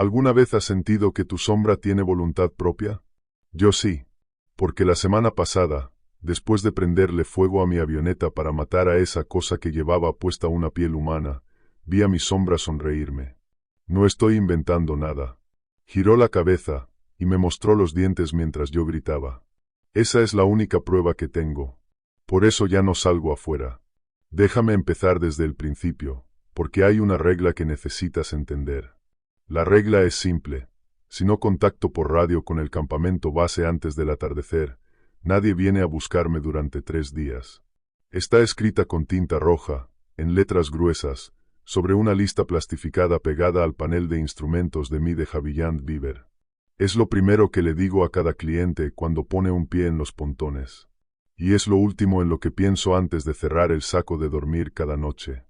¿Alguna vez has sentido que tu sombra tiene voluntad propia? Yo sí, porque la semana pasada, después de prenderle fuego a mi avioneta para matar a esa cosa que llevaba puesta una piel humana, vi a mi sombra sonreírme. No estoy inventando nada. Giró la cabeza y me mostró los dientes mientras yo gritaba. Esa es la única prueba que tengo. Por eso ya no salgo afuera. Déjame empezar desde el principio, porque hay una regla que necesitas entender. La regla es simple. Si no contacto por radio con el campamento base antes del atardecer, nadie viene a buscarme durante 3 días. Está escrita con tinta roja, en letras gruesas, sobre una lista plastificada pegada al panel de instrumentos de mi de Havilland Beaver. Es lo primero que le digo a cada cliente cuando pone un pie en los pontones. Y es lo último en lo que pienso antes de cerrar el saco de dormir cada noche.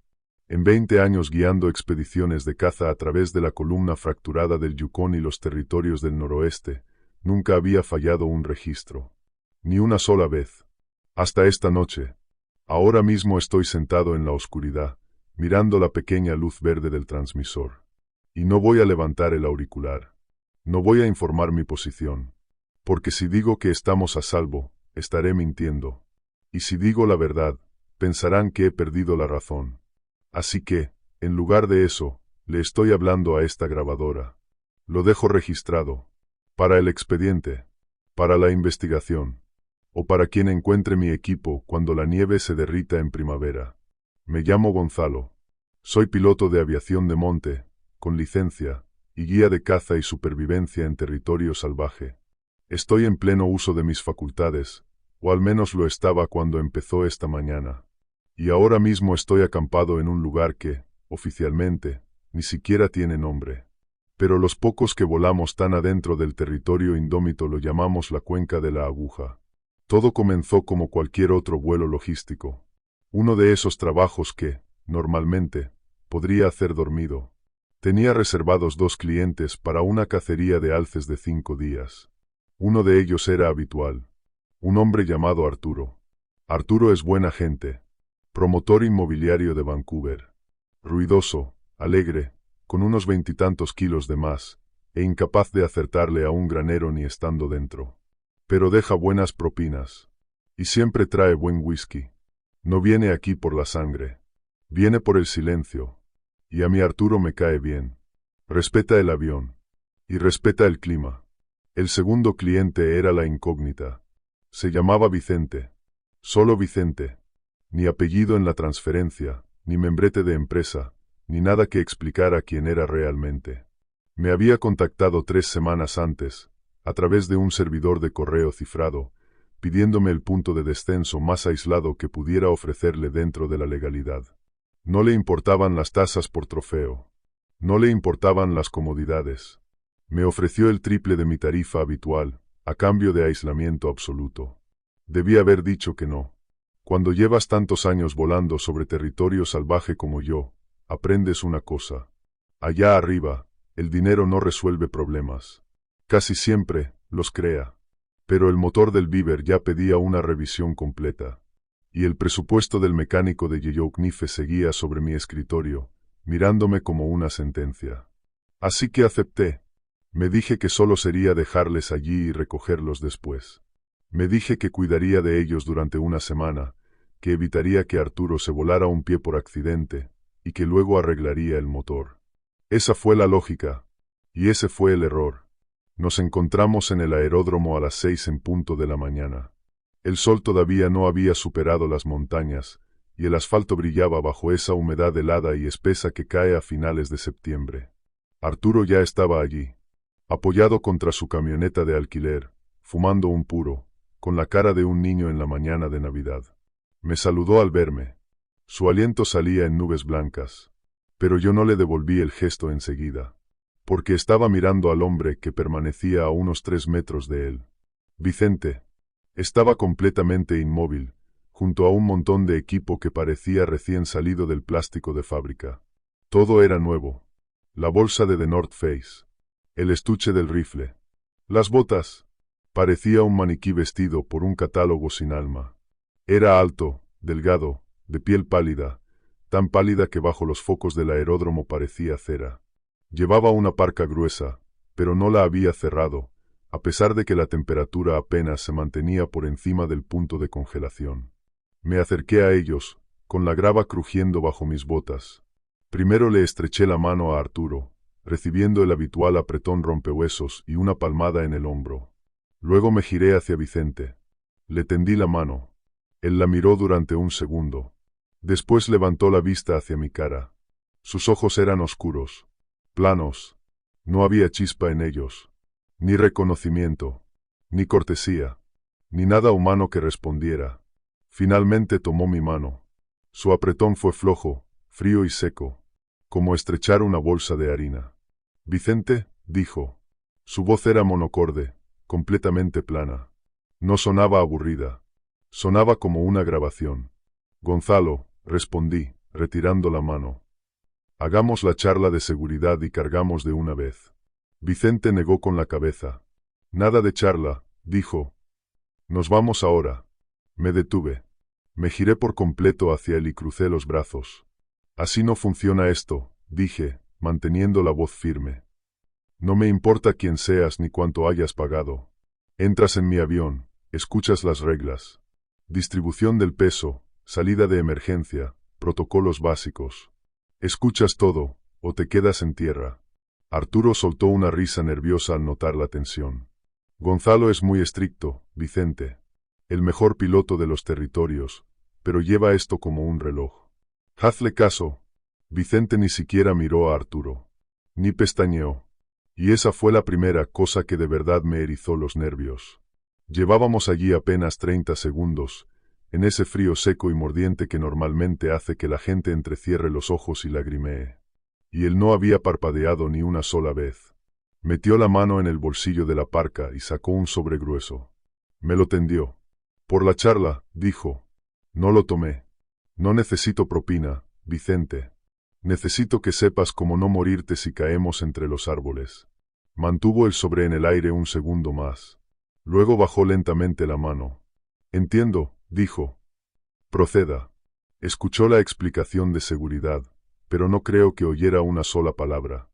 En 20 años guiando expediciones de caza a través de la columna fracturada del Yukón y los territorios del noroeste, nunca había fallado un registro. Ni una sola vez. Hasta esta noche. Ahora mismo estoy sentado en la oscuridad, mirando la pequeña luz verde del transmisor. Y no voy a levantar el auricular. No voy a informar mi posición. Porque si digo que estamos a salvo, estaré mintiendo. Y si digo la verdad, pensarán que he perdido la razón. Así que, en lugar de eso, le estoy hablando a esta grabadora. Lo dejo registrado. Para el expediente. Para la investigación. O para quien encuentre mi equipo cuando la nieve se derrita en primavera. Me llamo Gonzalo. Soy piloto de aviación de monte, con licencia, y guía de caza y supervivencia en territorio salvaje. Estoy en pleno uso de mis facultades, o al menos lo estaba cuando empezó esta mañana. Y ahora mismo estoy acampado en un lugar que, oficialmente, ni siquiera tiene nombre. Pero los pocos que volamos tan adentro del territorio indómito lo llamamos la cuenca de la aguja. Todo comenzó como cualquier otro vuelo logístico. Uno de esos trabajos que, normalmente, podría hacer dormido. Tenía reservados 2 clientes para una cacería de alces de 5 días. Uno de ellos era habitual. Un hombre llamado Arturo. Arturo es buena gente. Promotor inmobiliario de Vancouver. Ruidoso, alegre, con unos 20 y tantos kilos de más, e incapaz de acertarle a un granero ni estando dentro. Pero deja buenas propinas. Y siempre trae buen whisky. No viene aquí por la sangre. Viene por el silencio. Y a mí Arturo me cae bien. Respeta el avión. Y respeta el clima. El segundo cliente era la incógnita. Se llamaba Vicente. Solo Vicente. Ni apellido en la transferencia, ni membrete de empresa, ni nada que explicara quién era realmente. Me había contactado 3 semanas antes, a través de un servidor de correo cifrado, pidiéndome el punto de descenso más aislado que pudiera ofrecerle dentro de la legalidad. No le importaban las tasas por trofeo. No le importaban las comodidades. Me ofreció el triple de mi tarifa habitual, a cambio de aislamiento absoluto. Debí haber dicho que no. Cuando llevas tantos años volando sobre territorio salvaje como yo, aprendes una cosa. Allá arriba, el dinero no resuelve problemas. Casi siempre, los crea. Pero el motor del Beaver ya pedía una revisión completa. Y el presupuesto del mecánico de Yellowknife seguía sobre mi escritorio, mirándome como una sentencia. Así que acepté. Me dije que solo sería dejarles allí y recogerlos después. Me dije que cuidaría de ellos durante una semana, que evitaría que Arturo se volara un pie por accidente, y que luego arreglaría el motor. Esa fue la lógica. Y ese fue el error. Nos encontramos en el aeródromo a las 6 en punto de la mañana. El sol todavía no había superado las montañas, y el asfalto brillaba bajo esa humedad helada y espesa que cae a finales de septiembre. Arturo ya estaba allí, apoyado contra su camioneta de alquiler, fumando un puro, con la cara de un niño en la mañana de Navidad. Me saludó al verme. Su aliento salía en nubes blancas. Pero yo no le devolví el gesto enseguida, porque estaba mirando al hombre que permanecía a unos 3 metros de él. Vicente. Estaba completamente inmóvil, junto a un montón de equipo que parecía recién salido del plástico de fábrica. Todo era nuevo. La bolsa de The North Face. El estuche del rifle. Las botas. Parecía un maniquí vestido por un catálogo sin alma. Era alto, delgado, de piel pálida, tan pálida que bajo los focos del aeródromo parecía cera. Llevaba una parca gruesa, pero no la había cerrado, a pesar de que la temperatura apenas se mantenía por encima del punto de congelación. Me acerqué a ellos, con la grava crujiendo bajo mis botas. Primero le estreché la mano a Arturo, recibiendo el habitual apretón rompehuesos y una palmada en el hombro. Luego me giré hacia Vicente. Le tendí la mano. Él la miró durante un segundo. Después levantó la vista hacia mi cara. Sus ojos eran oscuros, planos. No había chispa en ellos, ni reconocimiento, ni cortesía, ni nada humano que respondiera. Finalmente tomó mi mano. Su apretón fue flojo, frío y seco, como estrechar una bolsa de harina. Vicente, dijo. Su voz era monocorde, completamente plana. No sonaba aburrida. Sonaba como una grabación. Gonzalo, respondí, retirando la mano. Hagamos la charla de seguridad y cargamos de una vez. Vicente negó con la cabeza. Nada de charla, dijo. Nos vamos ahora. Me detuve. Me giré por completo hacia él y crucé los brazos. Así no funciona esto, dije, manteniendo la voz firme. No me importa quién seas ni cuánto hayas pagado. Entras en mi avión, escuchas las reglas. Distribución del peso, salida de emergencia, protocolos básicos. Escuchas todo, o te quedas en tierra. Arturo soltó una risa nerviosa al notar la tensión. Gonzalo es muy estricto, Vicente. El mejor piloto de los territorios, pero lleva esto como un reloj. Hazle caso. Vicente ni siquiera miró a Arturo. Ni pestañeó. Y esa fue la primera cosa que de verdad me erizó los nervios. Llevábamos allí apenas 30 segundos, en ese frío seco y mordiente que normalmente hace que la gente entrecierre los ojos y lagrimee. Y él no había parpadeado ni una sola vez. Metió la mano en el bolsillo de la parca y sacó un sobre grueso. Me lo tendió. Por la charla, dijo. No lo tomé. No necesito propina, Vicente. Necesito que sepas cómo no morirte si caemos entre los árboles. Mantuvo el sobre en el aire un segundo más. Luego bajó lentamente la mano. Entiendo, dijo. Proceda. Escuchó la explicación de seguridad, pero no creo que oyera una sola palabra.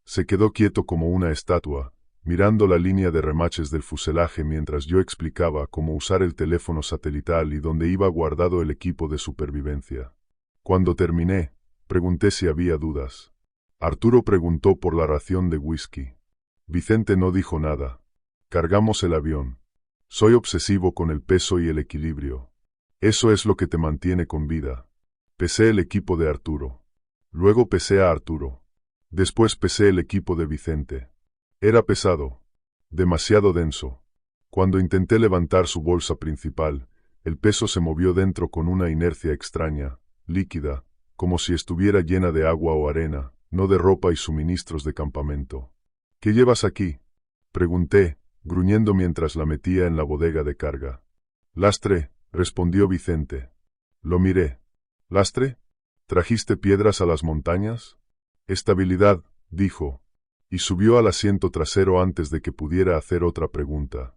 Se quedó quieto como una estatua, mirando la línea de remaches del fuselaje mientras yo explicaba cómo usar el teléfono satelital y dónde iba guardado el equipo de supervivencia. Cuando terminé, pregunté si había dudas. Arturo preguntó por la ración de whisky. Vicente no dijo nada. Cargamos el avión. Soy obsesivo con el peso y el equilibrio. Eso es lo que te mantiene con vida. Pesé el equipo de Arturo. Luego pesé a Arturo. Después pesé el equipo de Vicente. Era pesado. Demasiado denso. Cuando intenté levantar su bolsa principal, el peso se movió dentro con una inercia extraña, líquida, como si estuviera llena de agua o arena, no de ropa y suministros de campamento. ¿Qué llevas aquí?, pregunté, gruñendo mientras la metía en la bodega de carga. Lastre, respondió Vicente. Lo miré. ¿Lastre? ¿Trajiste piedras a las montañas? Estabilidad, dijo, y subió al asiento trasero antes de que pudiera hacer otra pregunta.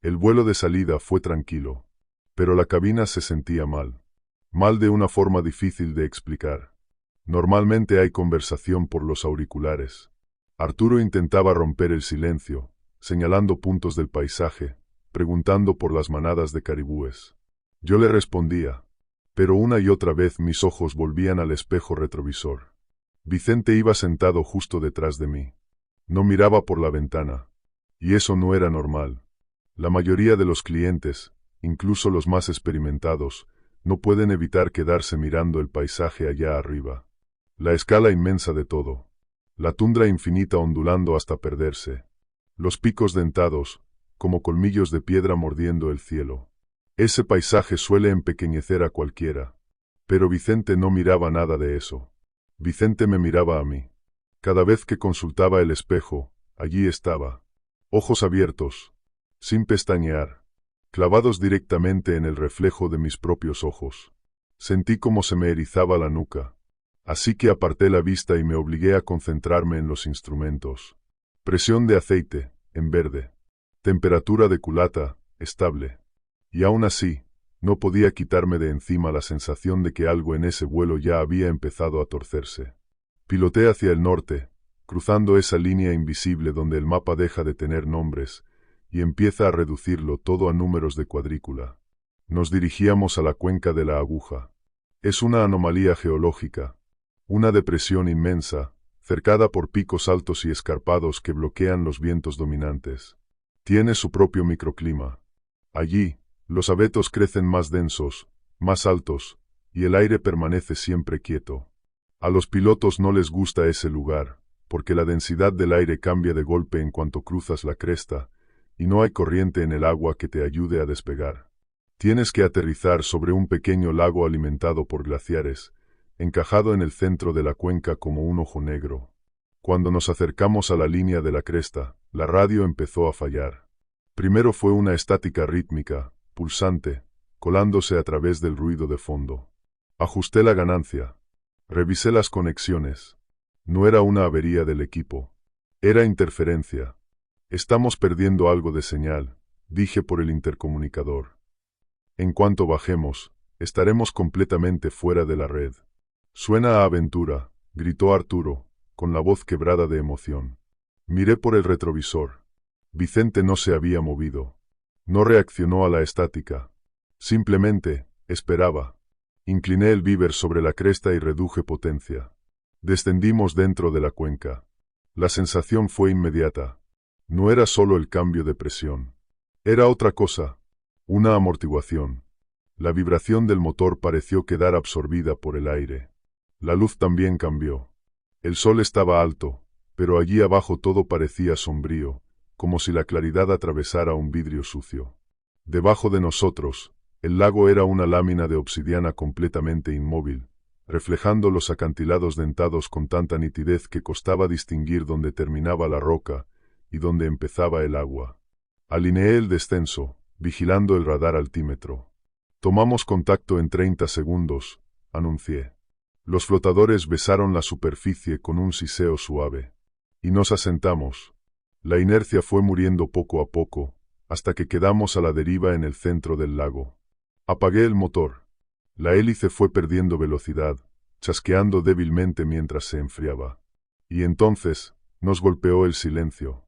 El vuelo de salida fue tranquilo, pero la cabina se sentía mal. Mal de una forma difícil de explicar. Normalmente hay conversación por los auriculares. Arturo intentaba romper el silencio, señalando puntos del paisaje, preguntando por las manadas de caribúes. Yo le respondía, pero una y otra vez mis ojos volvían al espejo retrovisor. Vicente iba sentado justo detrás de mí. No miraba por la ventana. Y eso no era normal. La mayoría de los clientes, incluso los más experimentados, no pueden evitar quedarse mirando el paisaje allá arriba. La escala inmensa de todo. La tundra infinita ondulando hasta perderse. Los picos dentados, como colmillos de piedra mordiendo el cielo. Ese paisaje suele empequeñecer a cualquiera. Pero Vicente no miraba nada de eso. Vicente me miraba a mí. Cada vez que consultaba el espejo, allí estaba. Ojos abiertos, sin pestañear, clavados directamente en el reflejo de mis propios ojos. Sentí como se me erizaba la nuca. Así que aparté la vista y me obligué a concentrarme en los instrumentos. Presión de aceite, en verde. Temperatura de culata, estable. Y aún así, no podía quitarme de encima la sensación de que algo en ese vuelo ya había empezado a torcerse. Piloté hacia el norte, cruzando esa línea invisible donde el mapa deja de tener nombres y empieza a reducirlo todo a números de cuadrícula. Nos dirigíamos a la cuenca de la Aguja. Es una anomalía geológica, una depresión inmensa, cercada por picos altos y escarpados que bloquean los vientos dominantes. Tiene su propio microclima. Allí, los abetos crecen más densos, más altos, y el aire permanece siempre quieto. A los pilotos no les gusta ese lugar, porque la densidad del aire cambia de golpe en cuanto cruzas la cresta, y no hay corriente en el agua que te ayude a despegar. Tienes que aterrizar sobre un pequeño lago alimentado por glaciares, encajado en el centro de la cuenca como un ojo negro. Cuando nos acercamos a la línea de la cresta, la radio empezó a fallar. Primero fue una estática rítmica, pulsante, colándose a través del ruido de fondo. Ajusté la ganancia. Revisé las conexiones. No era una avería del equipo. Era interferencia. Estamos perdiendo algo de señal, dije por el intercomunicador. En cuanto bajemos, estaremos completamente fuera de la red. Suena a aventura, gritó Arturo, con la voz quebrada de emoción. Miré por el retrovisor. Vicente no se había movido. No reaccionó a la estática. Simplemente, esperaba. Incliné el víver sobre la cresta y reduje potencia. Descendimos dentro de la cuenca. La sensación fue inmediata. No era solo el cambio de presión. Era otra cosa. Una amortiguación. La vibración del motor pareció quedar absorbida por el aire. La luz también cambió. El sol estaba alto, pero allí abajo todo parecía sombrío, como si la claridad atravesara un vidrio sucio. Debajo de nosotros, el lago era una lámina de obsidiana completamente inmóvil, reflejando los acantilados dentados con tanta nitidez que costaba distinguir dónde terminaba la roca y dónde empezaba el agua. Alineé el descenso, vigilando el radar altímetro. Tomamos contacto en 30 segundos, anuncié. Los flotadores besaron la superficie con un siseo suave. Y nos asentamos. La inercia fue muriendo poco a poco, hasta que quedamos a la deriva en el centro del lago. Apagué el motor. La hélice fue perdiendo velocidad, chasqueando débilmente mientras se enfriaba. Y entonces, nos golpeó el silencio.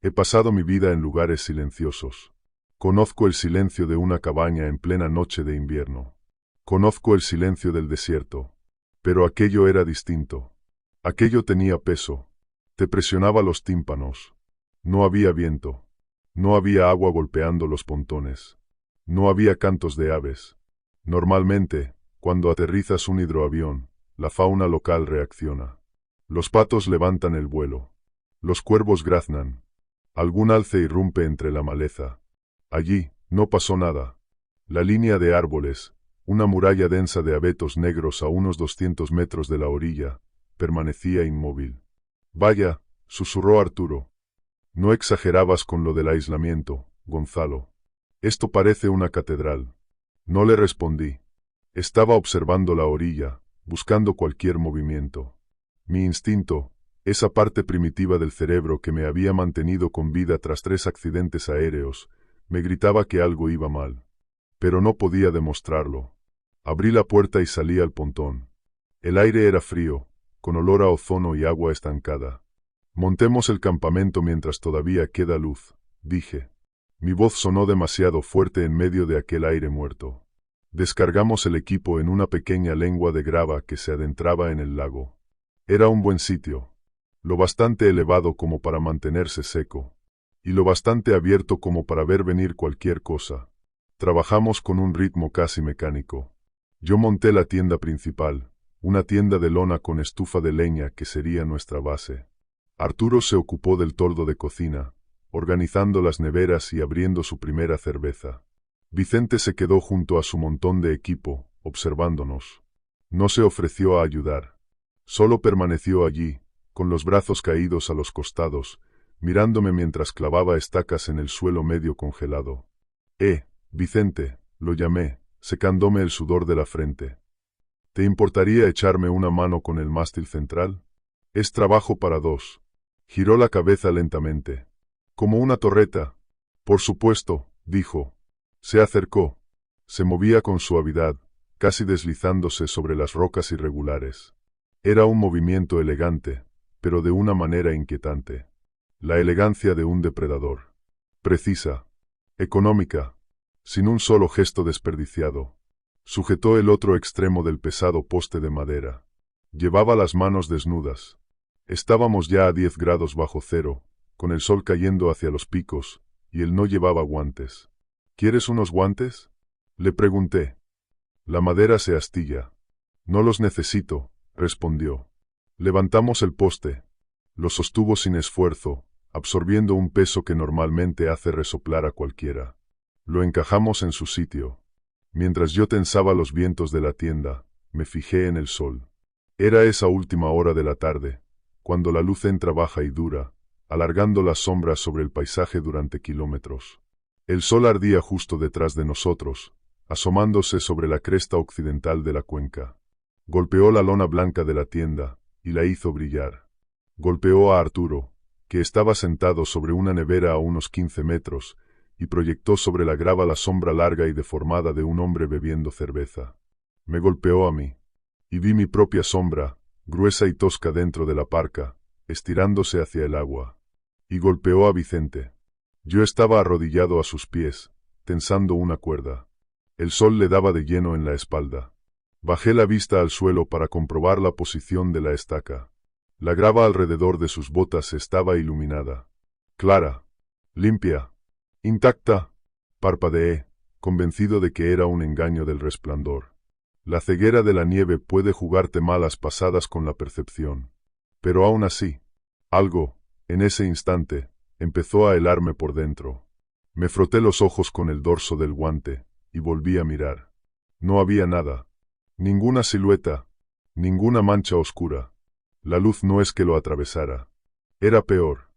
He pasado mi vida en lugares silenciosos. Conozco el silencio de una cabaña en plena noche de invierno. Conozco el silencio del desierto. Pero aquello era distinto. Aquello tenía peso. Te presionaba los tímpanos. No había viento. No había agua golpeando los pontones. No había cantos de aves. Normalmente, cuando aterrizas un hidroavión, la fauna local reacciona. Los patos levantan el vuelo. Los cuervos graznan. Algún alce irrumpe entre la maleza. Allí, no pasó nada. La línea de árboles, una muralla densa de abetos negros a unos 200 metros de la orilla, permanecía inmóvil. Vaya, susurró Arturo. No exagerabas con lo del aislamiento, Gonzalo. Esto parece una catedral. No le respondí. Estaba observando la orilla, buscando cualquier movimiento. Mi instinto, esa parte primitiva del cerebro que me había mantenido con vida tras 3 accidentes aéreos, me gritaba que algo iba mal. Pero no podía demostrarlo. Abrí la puerta y salí al pontón. El aire era frío, con olor a ozono y agua estancada. Montemos el campamento mientras todavía queda luz, dije. Mi voz sonó demasiado fuerte en medio de aquel aire muerto. Descargamos el equipo en una pequeña lengua de grava que se adentraba en el lago. Era un buen sitio, lo bastante elevado como para mantenerse seco, y lo bastante abierto como para ver venir cualquier cosa. Trabajamos con un ritmo casi mecánico. Yo monté la tienda principal, una tienda de lona con estufa de leña que sería nuestra base. Arturo se ocupó del toldo de cocina, organizando las neveras y abriendo su primera cerveza. Vicente se quedó junto a su montón de equipo, observándonos. No se ofreció a ayudar. Solo permaneció allí, con los brazos caídos a los costados, mirándome mientras clavaba estacas en el suelo medio congelado. Vicente, lo llamé, secándome el sudor de la frente. ¿Te importaría echarme una mano con el mástil central? Es trabajo para 2. Giró la cabeza lentamente. Como una torreta. Por supuesto, dijo. Se acercó. Se movía con suavidad, casi deslizándose sobre las rocas irregulares. Era un movimiento elegante, pero de una manera inquietante. La elegancia de un depredador. Precisa. Económica. Sin un solo gesto desperdiciado. Sujetó el otro extremo del pesado poste de madera. Llevaba las manos desnudas. Estábamos ya a 10 grados bajo cero, con el sol cayendo hacia los picos, y él no llevaba guantes. ¿Quieres unos guantes?, le pregunté. La madera se astilla. No los necesito, respondió. Levantamos el poste. Lo sostuvo sin esfuerzo, absorbiendo un peso que normalmente hace resoplar a cualquiera. Lo encajamos en su sitio. Mientras yo tensaba los vientos de la tienda, me fijé en el sol. Era esa última hora de la tarde, cuando la luz entra baja y dura, alargando las sombras sobre el paisaje durante kilómetros. El sol ardía justo detrás de nosotros, asomándose sobre la cresta occidental de la cuenca. Golpeó la lona blanca de la tienda, y la hizo brillar. Golpeó a Arturo, que estaba sentado sobre una nevera a unos 15 metros, y proyectó sobre la grava la sombra larga y deformada de un hombre bebiendo cerveza. Me golpeó a mí, y vi mi propia sombra, gruesa y tosca dentro de la parca, estirándose hacia el agua. Y golpeó a Vicente. Yo estaba arrodillado a sus pies, tensando una cuerda. El sol le daba de lleno en la espalda. Bajé la vista al suelo para comprobar la posición de la estaca. La grava alrededor de sus botas estaba iluminada. Clara, limpia, intacta, parpadeé, convencido de que era un engaño del resplandor. La ceguera de la nieve puede jugarte malas pasadas con la percepción. Pero aún así, algo, en ese instante, empezó a helarme por dentro. Me froté los ojos con el dorso del guante, y volví a mirar. No había nada. Ninguna silueta. Ninguna mancha oscura. La luz no es que lo atravesara. Era peor.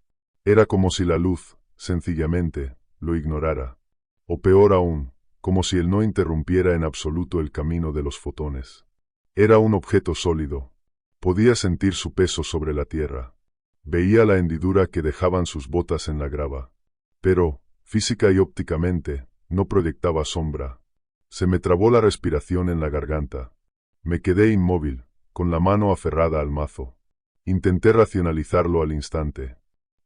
Era como si la luz, sencillamente, lo ignorara. O peor aún, como si él no interrumpiera en absoluto el camino de los fotones. Era un objeto sólido. Podía sentir su peso sobre la tierra. Veía la hendidura que dejaban sus botas en la grava. Pero, física y ópticamente, no proyectaba sombra. Se me trabó la respiración en la garganta. Me quedé inmóvil, con la mano aferrada al mazo. Intenté racionalizarlo al instante.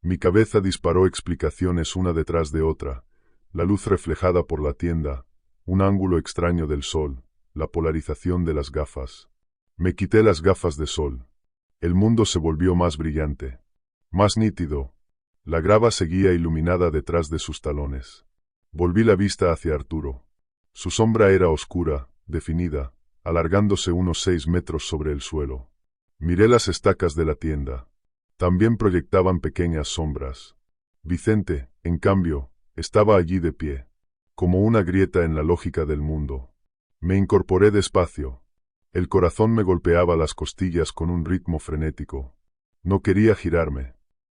Mi cabeza disparó explicaciones una detrás de otra. La luz reflejada por la tienda, un ángulo extraño del sol, la polarización de las gafas. Me quité las gafas de sol. El mundo se volvió más brillante, más nítido. La grava seguía iluminada detrás de sus talones. Volví la vista hacia Arturo. Su sombra era oscura, definida, alargándose unos 6 metros sobre el suelo. Miré las estacas de la tienda. También proyectaban pequeñas sombras. Vicente, en cambio, estaba allí de pie, como una grieta en la lógica del mundo. Me incorporé despacio. El corazón me golpeaba las costillas con un ritmo frenético. No quería girarme.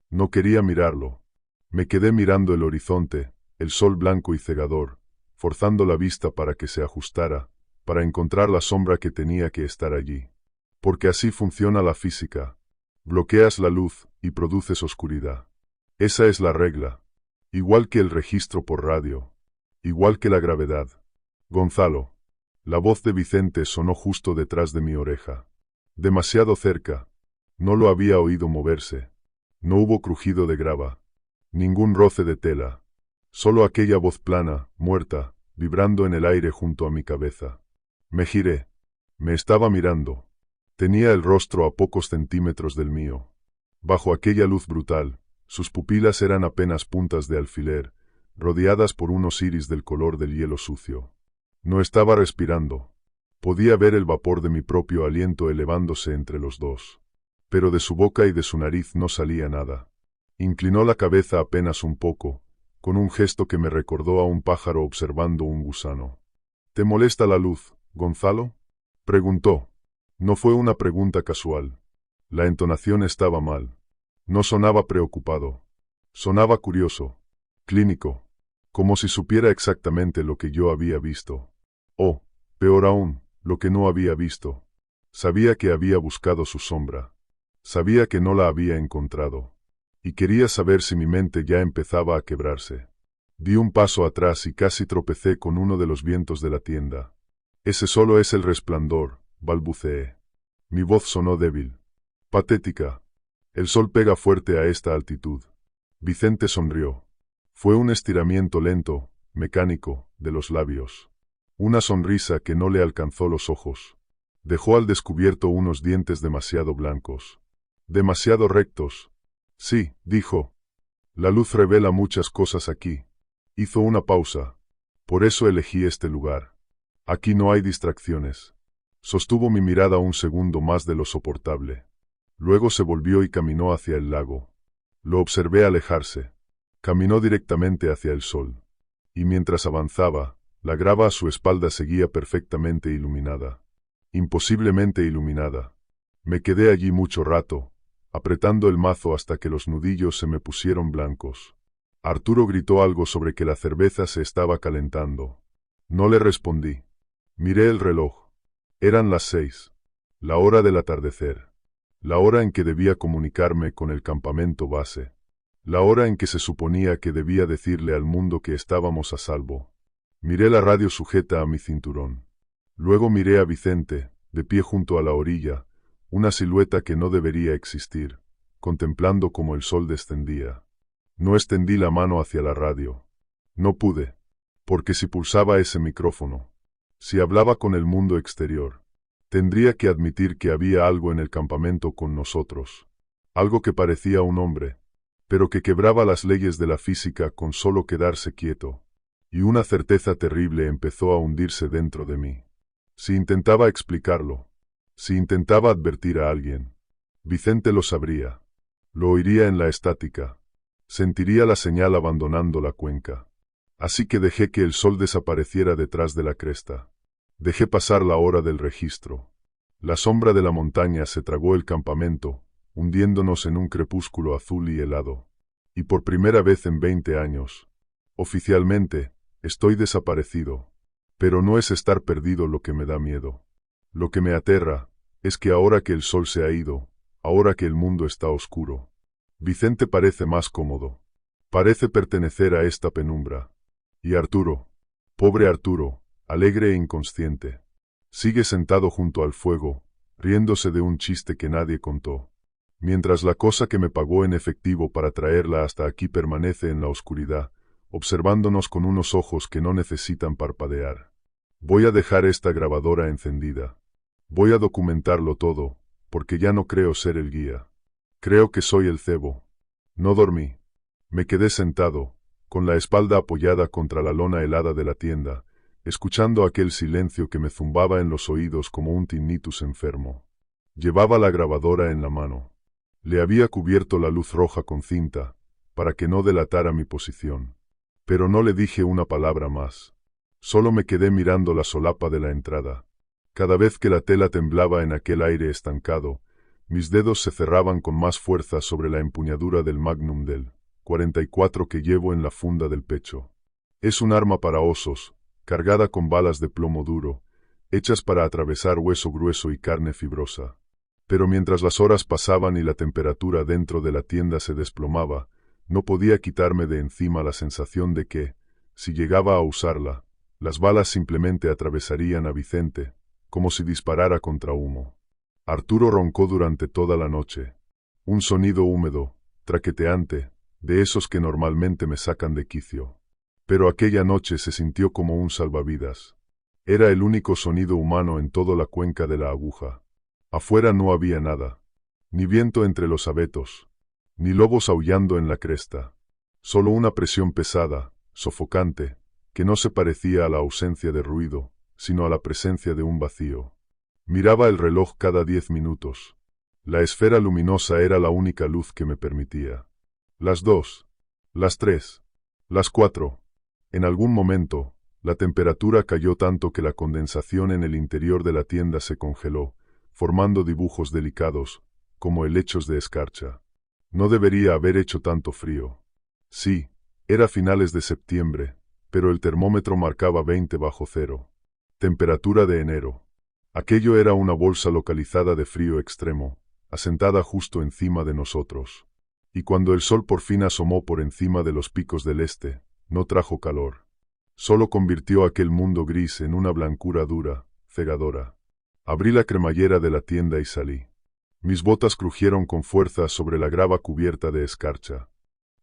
No quería mirarlo. Me quedé mirando el horizonte, el sol blanco y cegador, forzando la vista para que se ajustara, para encontrar la sombra que tenía que estar allí. Porque así funciona la física. Bloqueas la luz y produces oscuridad. Esa es la regla. Igual que el registro por radio. Igual que la gravedad. Gonzalo. La voz de Vicente sonó justo detrás de mi oreja. Demasiado cerca. No lo había oído moverse. No hubo crujido de grava. Ningún roce de tela. Solo aquella voz plana, muerta, vibrando en el aire junto a mi cabeza. Me giré. Me estaba mirando. Tenía el rostro a pocos centímetros del mío. Bajo aquella luz brutal, sus pupilas eran apenas puntas de alfiler, rodeadas por unos iris del color del hielo sucio. No estaba respirando. Podía ver el vapor de mi propio aliento elevándose entre los dos. Pero de su boca y de su nariz no salía nada. Inclinó la cabeza apenas un poco, con un gesto que me recordó a un pájaro observando un gusano. ¿Te molesta la luz, Gonzalo?, preguntó. No fue una pregunta casual. La entonación estaba mal. No sonaba preocupado. Sonaba curioso, clínico, como si supiera exactamente lo que yo había visto. O, peor aún, lo que no había visto. Sabía que había buscado su sombra. Sabía que no la había encontrado. Y quería saber si mi mente ya empezaba a quebrarse. Di un paso atrás y casi tropecé con uno de los vientos de la tienda. Ese solo es el resplandor, balbuceé. Mi voz sonó débil, patética. El sol pega fuerte a esta altitud. Vicente sonrió. Fue un estiramiento lento, mecánico, de los labios. Una sonrisa que no le alcanzó los ojos. Dejó al descubierto unos dientes demasiado blancos. Demasiado rectos. Sí, dijo. La luz revela muchas cosas aquí. Hizo una pausa. Por eso elegí este lugar. Aquí no hay distracciones. Sostuvo mi mirada un segundo más de lo soportable. Luego se volvió y caminó hacia el lago. Lo observé alejarse. Caminó directamente hacia el sol. Y mientras avanzaba, la grava a su espalda seguía perfectamente iluminada. Imposiblemente iluminada. Me quedé allí mucho rato, apretando el mazo hasta que los nudillos se me pusieron blancos. Arturo gritó algo sobre que la cerveza se estaba calentando. No le respondí. Miré el reloj. Eran las 6. La hora del atardecer. La hora en que debía comunicarme con el campamento base. La hora en que se suponía que debía decirle al mundo que estábamos a salvo. Miré la radio sujeta a mi cinturón. Luego miré a Vicente, de pie junto a la orilla, una silueta que no debería existir, contemplando cómo el sol descendía. No extendí la mano hacia la radio. No pude, porque si pulsaba ese micrófono, si hablaba con el mundo exterior, tendría que admitir que había algo en el campamento con nosotros. Algo que parecía un hombre, pero que quebraba las leyes de la física con solo quedarse quieto. Y una certeza terrible empezó a hundirse dentro de mí. Si intentaba explicarlo, si intentaba advertir a alguien, Vicente lo sabría. Lo oiría en la estática. Sentiría la señal abandonando la cuenca. Así que dejé que el sol desapareciera detrás de la cresta. Dejé pasar la hora del registro. La sombra de la montaña se tragó el campamento, hundiéndonos en un crepúsculo azul y helado. Y por primera vez en 20 años, oficialmente, estoy desaparecido. Pero no es estar perdido lo que me da miedo. Lo que me aterra es que ahora que el sol se ha ido, ahora que el mundo está oscuro, Vicente parece más cómodo. Parece pertenecer a esta penumbra. Y Arturo, pobre Arturo, alegre e inconsciente, sigue sentado junto al fuego, riéndose de un chiste que nadie contó. Mientras la cosa que me pagó en efectivo para traerla hasta aquí permanece en la oscuridad, observándonos con unos ojos que no necesitan parpadear. Voy a dejar esta grabadora encendida. Voy a documentarlo todo, porque ya no creo ser el guía. Creo que soy el cebo. No dormí. Me quedé sentado, con la espalda apoyada contra la lona helada de la tienda, escuchando aquel silencio que me zumbaba en los oídos como un tinnitus enfermo. Llevaba la grabadora en la mano. Le había cubierto la luz roja con cinta, para que no delatara mi posición. Pero no le dije una palabra más. Solo me quedé mirando la solapa de la entrada. Cada vez que la tela temblaba en aquel aire estancado, mis dedos se cerraban con más fuerza sobre la empuñadura del Magnum del 44 que llevo en la funda del pecho. Es un arma para osos, cargada con balas de plomo duro, hechas para atravesar hueso grueso y carne fibrosa. Pero mientras las horas pasaban y la temperatura dentro de la tienda se desplomaba, no podía quitarme de encima la sensación de que, si llegaba a usarla, las balas simplemente atravesarían a Vicente, como si disparara contra humo. Arturo roncó durante toda la noche. Un sonido húmedo, traqueteante, de esos que normalmente me sacan de quicio. Pero aquella noche se sintió como un salvavidas. Era el único sonido humano en toda la cuenca de la aguja. Afuera no había nada. Ni viento entre los abetos, ni lobos aullando en la cresta. Solo una presión pesada, sofocante, que no se parecía a la ausencia de ruido, sino a la presencia de un vacío. Miraba el reloj cada 10 minutos. La esfera luminosa era la única luz que me permitía. Las 2, las 3, las 4. En algún momento, la temperatura cayó tanto que la condensación en el interior de la tienda se congeló, formando dibujos delicados, como helechos de escarcha. No debería haber hecho tanto frío. Sí, era finales de septiembre, pero el termómetro marcaba 20 bajo cero. Temperatura de enero. Aquello era una bolsa localizada de frío extremo, asentada justo encima de nosotros. Y cuando el sol por fin asomó por encima de los picos del este, no trajo calor. Solo convirtió aquel mundo gris en una blancura dura, cegadora. Abrí la cremallera de la tienda y salí. Mis botas crujieron con fuerza sobre la grava cubierta de escarcha.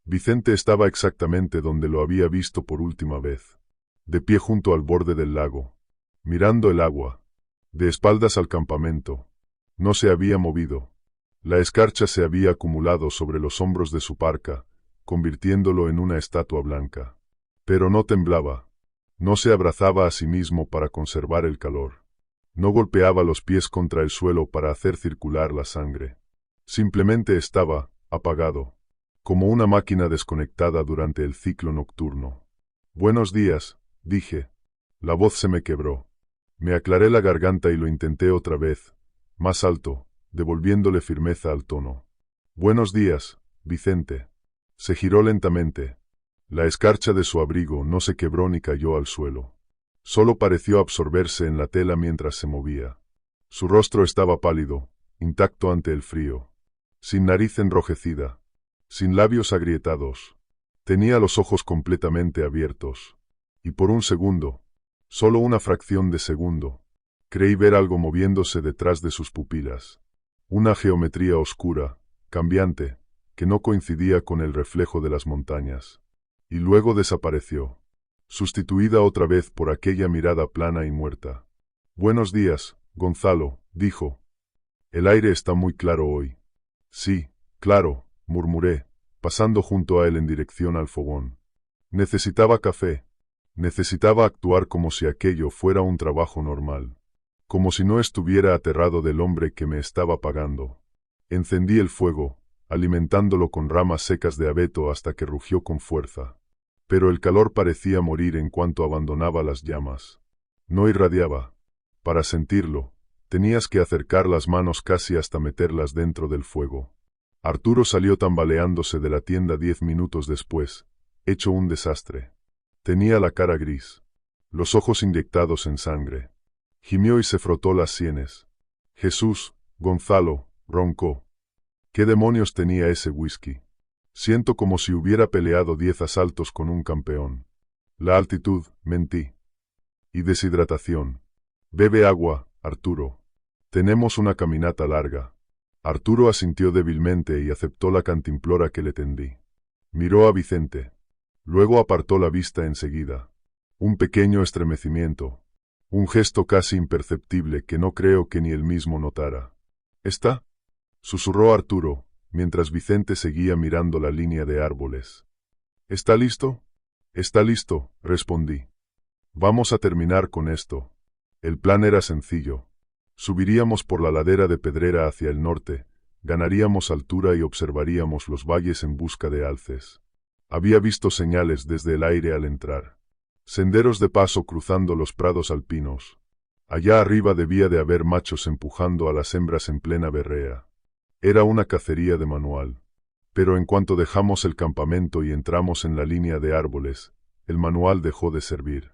Vicente estaba exactamente donde lo había visto por última vez, de pie junto al borde del lago, mirando el agua, de espaldas al campamento. No se había movido. La escarcha se había acumulado sobre los hombros de su parca, convirtiéndolo en una estatua blanca. Pero no temblaba. No se abrazaba a sí mismo para conservar el calor. No golpeaba los pies contra el suelo para hacer circular la sangre. Simplemente estaba apagado, como una máquina desconectada durante el ciclo nocturno. «Buenos días», dije. La voz se me quebró. Me aclaré la garganta y lo intenté otra vez, más alto, devolviéndole firmeza al tono. «Buenos días, Vicente». Se giró lentamente. La escarcha de su abrigo no se quebró ni cayó al suelo. Solo pareció absorberse en la tela mientras se movía. Su rostro estaba pálido, intacto ante el frío, sin nariz enrojecida, sin labios agrietados. Tenía los ojos completamente abiertos. Y por un segundo, solo una fracción de segundo, creí ver algo moviéndose detrás de sus pupilas. Una geometría oscura, cambiante, que no coincidía con el reflejo de las montañas. Y luego desapareció, sustituida otra vez por aquella mirada plana y muerta. «Buenos días, Gonzalo», dijo. «El aire está muy claro hoy». «Sí, claro», murmuré, pasando junto a él en dirección al fogón. Necesitaba café. Necesitaba actuar como si aquello fuera un trabajo normal. Como si no estuviera aterrado del hombre que me estaba pagando. Encendí el fuego, alimentándolo con ramas secas de abeto hasta que rugió con fuerza. Pero el calor parecía morir en cuanto abandonaba las llamas. No irradiaba. Para sentirlo, tenías que acercar las manos casi hasta meterlas dentro del fuego. Arturo salió tambaleándose de la tienda 10 minutos después, hecho un desastre. Tenía la cara gris, los ojos inyectados en sangre. Gimió y se frotó las sienes. «Jesús, Gonzalo», roncó. ¿Qué demonios tenía ese whisky? Siento como si hubiera peleado 10 asaltos con un campeón. La altitud, mentí. Y deshidratación. «Bebe agua, Arturo. Tenemos una caminata larga». Arturo asintió débilmente y aceptó la cantimplora que le tendí. Miró a Vicente. Luego apartó la vista enseguida. Un pequeño estremecimiento. Un gesto casi imperceptible que no creo que ni él mismo notara. «¿Está?», susurró Arturo, mientras Vicente seguía mirando la línea de árboles. «¿Está listo?». «Está listo», respondí. «Vamos a terminar con esto». El plan era sencillo. Subiríamos por la ladera de Pedrera hacia el norte, ganaríamos altura y observaríamos los valles en busca de alces. Había visto señales desde el aire al entrar. Senderos de paso cruzando los prados alpinos. Allá arriba debía de haber machos empujando a las hembras en plena berrea. Era una cacería de manual. Pero en cuanto dejamos el campamento y entramos en la línea de árboles, el manual dejó de servir.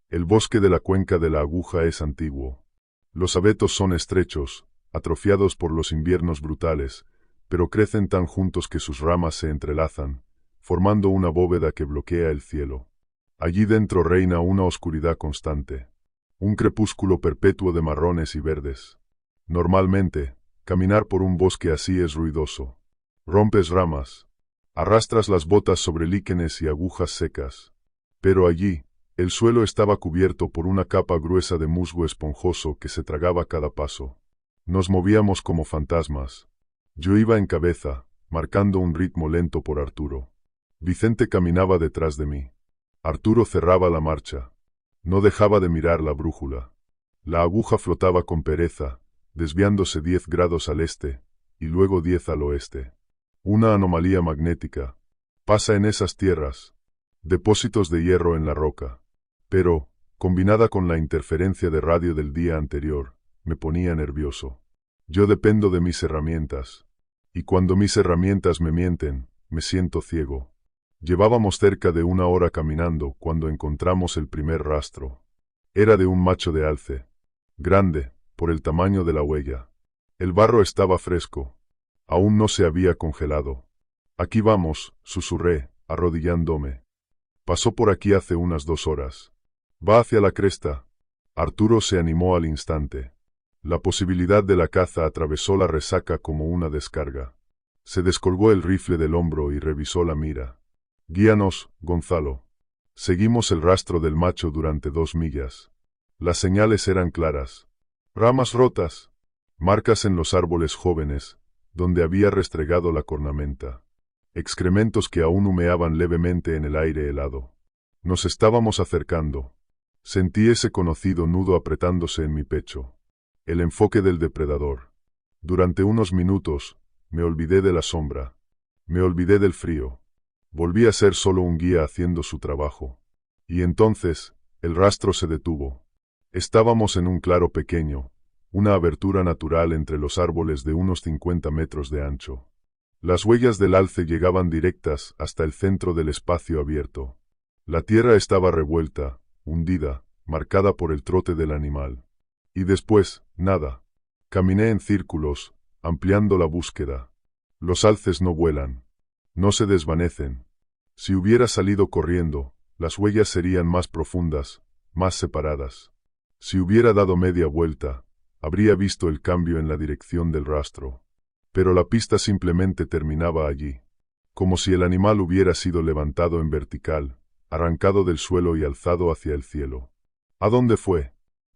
El bosque de la cuenca de la Aguja es antiguo. Los abetos son estrechos, atrofiados por los inviernos brutales, pero crecen tan juntos que sus ramas se entrelazan, formando una bóveda que bloquea el cielo. Allí dentro reina una oscuridad constante, un crepúsculo perpetuo de marrones y verdes. Normalmente, caminar por un bosque así es ruidoso. Rompes ramas, arrastras las botas sobre líquenes y agujas secas. Pero allí, el suelo estaba cubierto por una capa gruesa de musgo esponjoso que se tragaba cada paso. Nos movíamos como fantasmas. Yo iba en cabeza, marcando un ritmo lento por Arturo. Vicente caminaba detrás de mí. Arturo cerraba la marcha. No dejaba de mirar la brújula. La aguja flotaba con pereza, desviándose 10 grados al este, y luego 10 al oeste. Una anomalía magnética. Pasa en esas tierras. Depósitos de hierro en la roca. Pero, combinada con la interferencia de radio del día anterior, me ponía nervioso. Yo dependo de mis herramientas. Y cuando mis herramientas me mienten, me siento ciego. Llevábamos cerca de 1 hora caminando cuando encontramos el primer rastro. Era de un macho de alce. Grande, por el tamaño de la huella. El barro estaba fresco. Aún no se había congelado. «Aquí vamos», susurré, arrodillándome. «Pasó por aquí hace unas 2 horas. Va hacia la cresta». Arturo se animó al instante. La posibilidad de la caza atravesó la resaca como una descarga. Se descolgó el rifle del hombro y revisó la mira. Guíanos, Gonzalo. Seguimos el rastro del macho durante 2 millas. Las señales eran claras. Ramas rotas. Marcas en los árboles jóvenes, donde había restregado la cornamenta. Excrementos que aún humeaban levemente en el aire helado. Nos estábamos acercando. Sentí ese conocido nudo apretándose en mi pecho. El enfoque del depredador. Durante unos minutos, me olvidé de la sombra. Me olvidé del frío. Volví a ser solo un guía haciendo su trabajo. Y entonces, el rastro se detuvo. Estábamos en un claro pequeño, una abertura natural entre los árboles de unos 50 metros de ancho. Las huellas del alce llegaban directas hasta el centro del espacio abierto. La tierra estaba revuelta, hundida, marcada por el trote del animal. Y después, nada. Caminé en círculos, ampliando la búsqueda. Los alces no vuelan. No se desvanecen. Si hubiera salido corriendo, las huellas serían más profundas, más separadas. Si hubiera dado media vuelta, habría visto el cambio en la dirección del rastro. Pero la pista simplemente terminaba allí. Como si el animal hubiera sido levantado en vertical, arrancado del suelo y alzado hacia el cielo. ¿A dónde fue?,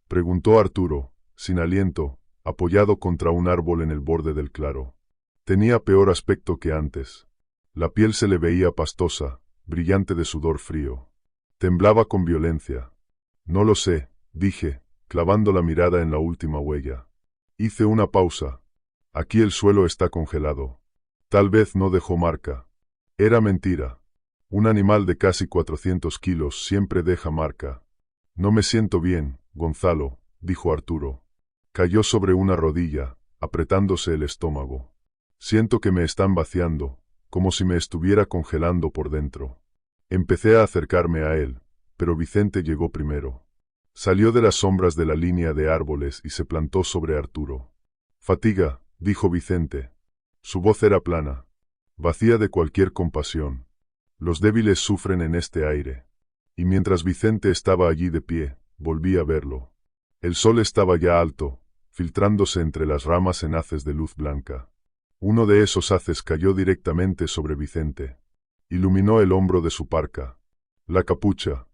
preguntó Arturo, sin aliento, apoyado contra un árbol en el borde del claro. Tenía peor aspecto que antes. La piel se le veía pastosa, brillante de sudor frío. Temblaba con violencia. No lo sé, dije, clavando la mirada en la última huella. Hice una pausa. Aquí el suelo está congelado. Tal vez no dejó marca. Era mentira. Un animal de casi 400 kilos siempre deja marca. No me siento bien, Gonzalo, dijo Arturo. Cayó sobre una rodilla, apretándose el estómago. Siento que me están vaciando, como si me estuviera congelando por dentro. Empecé a acercarme a él, pero Vicente llegó primero. Salió de las sombras de la línea de árboles y se plantó sobre Arturo. Fatiga, dijo Vicente. Su voz era plana, vacía de cualquier compasión. Los débiles sufren en este aire. Y mientras Vicente estaba allí de pie, volví a verlo. El sol estaba ya alto, filtrándose entre las ramas en haces de luz blanca. Uno de esos haces cayó directamente sobre Vicente. Iluminó el hombro de su parca, la capucha,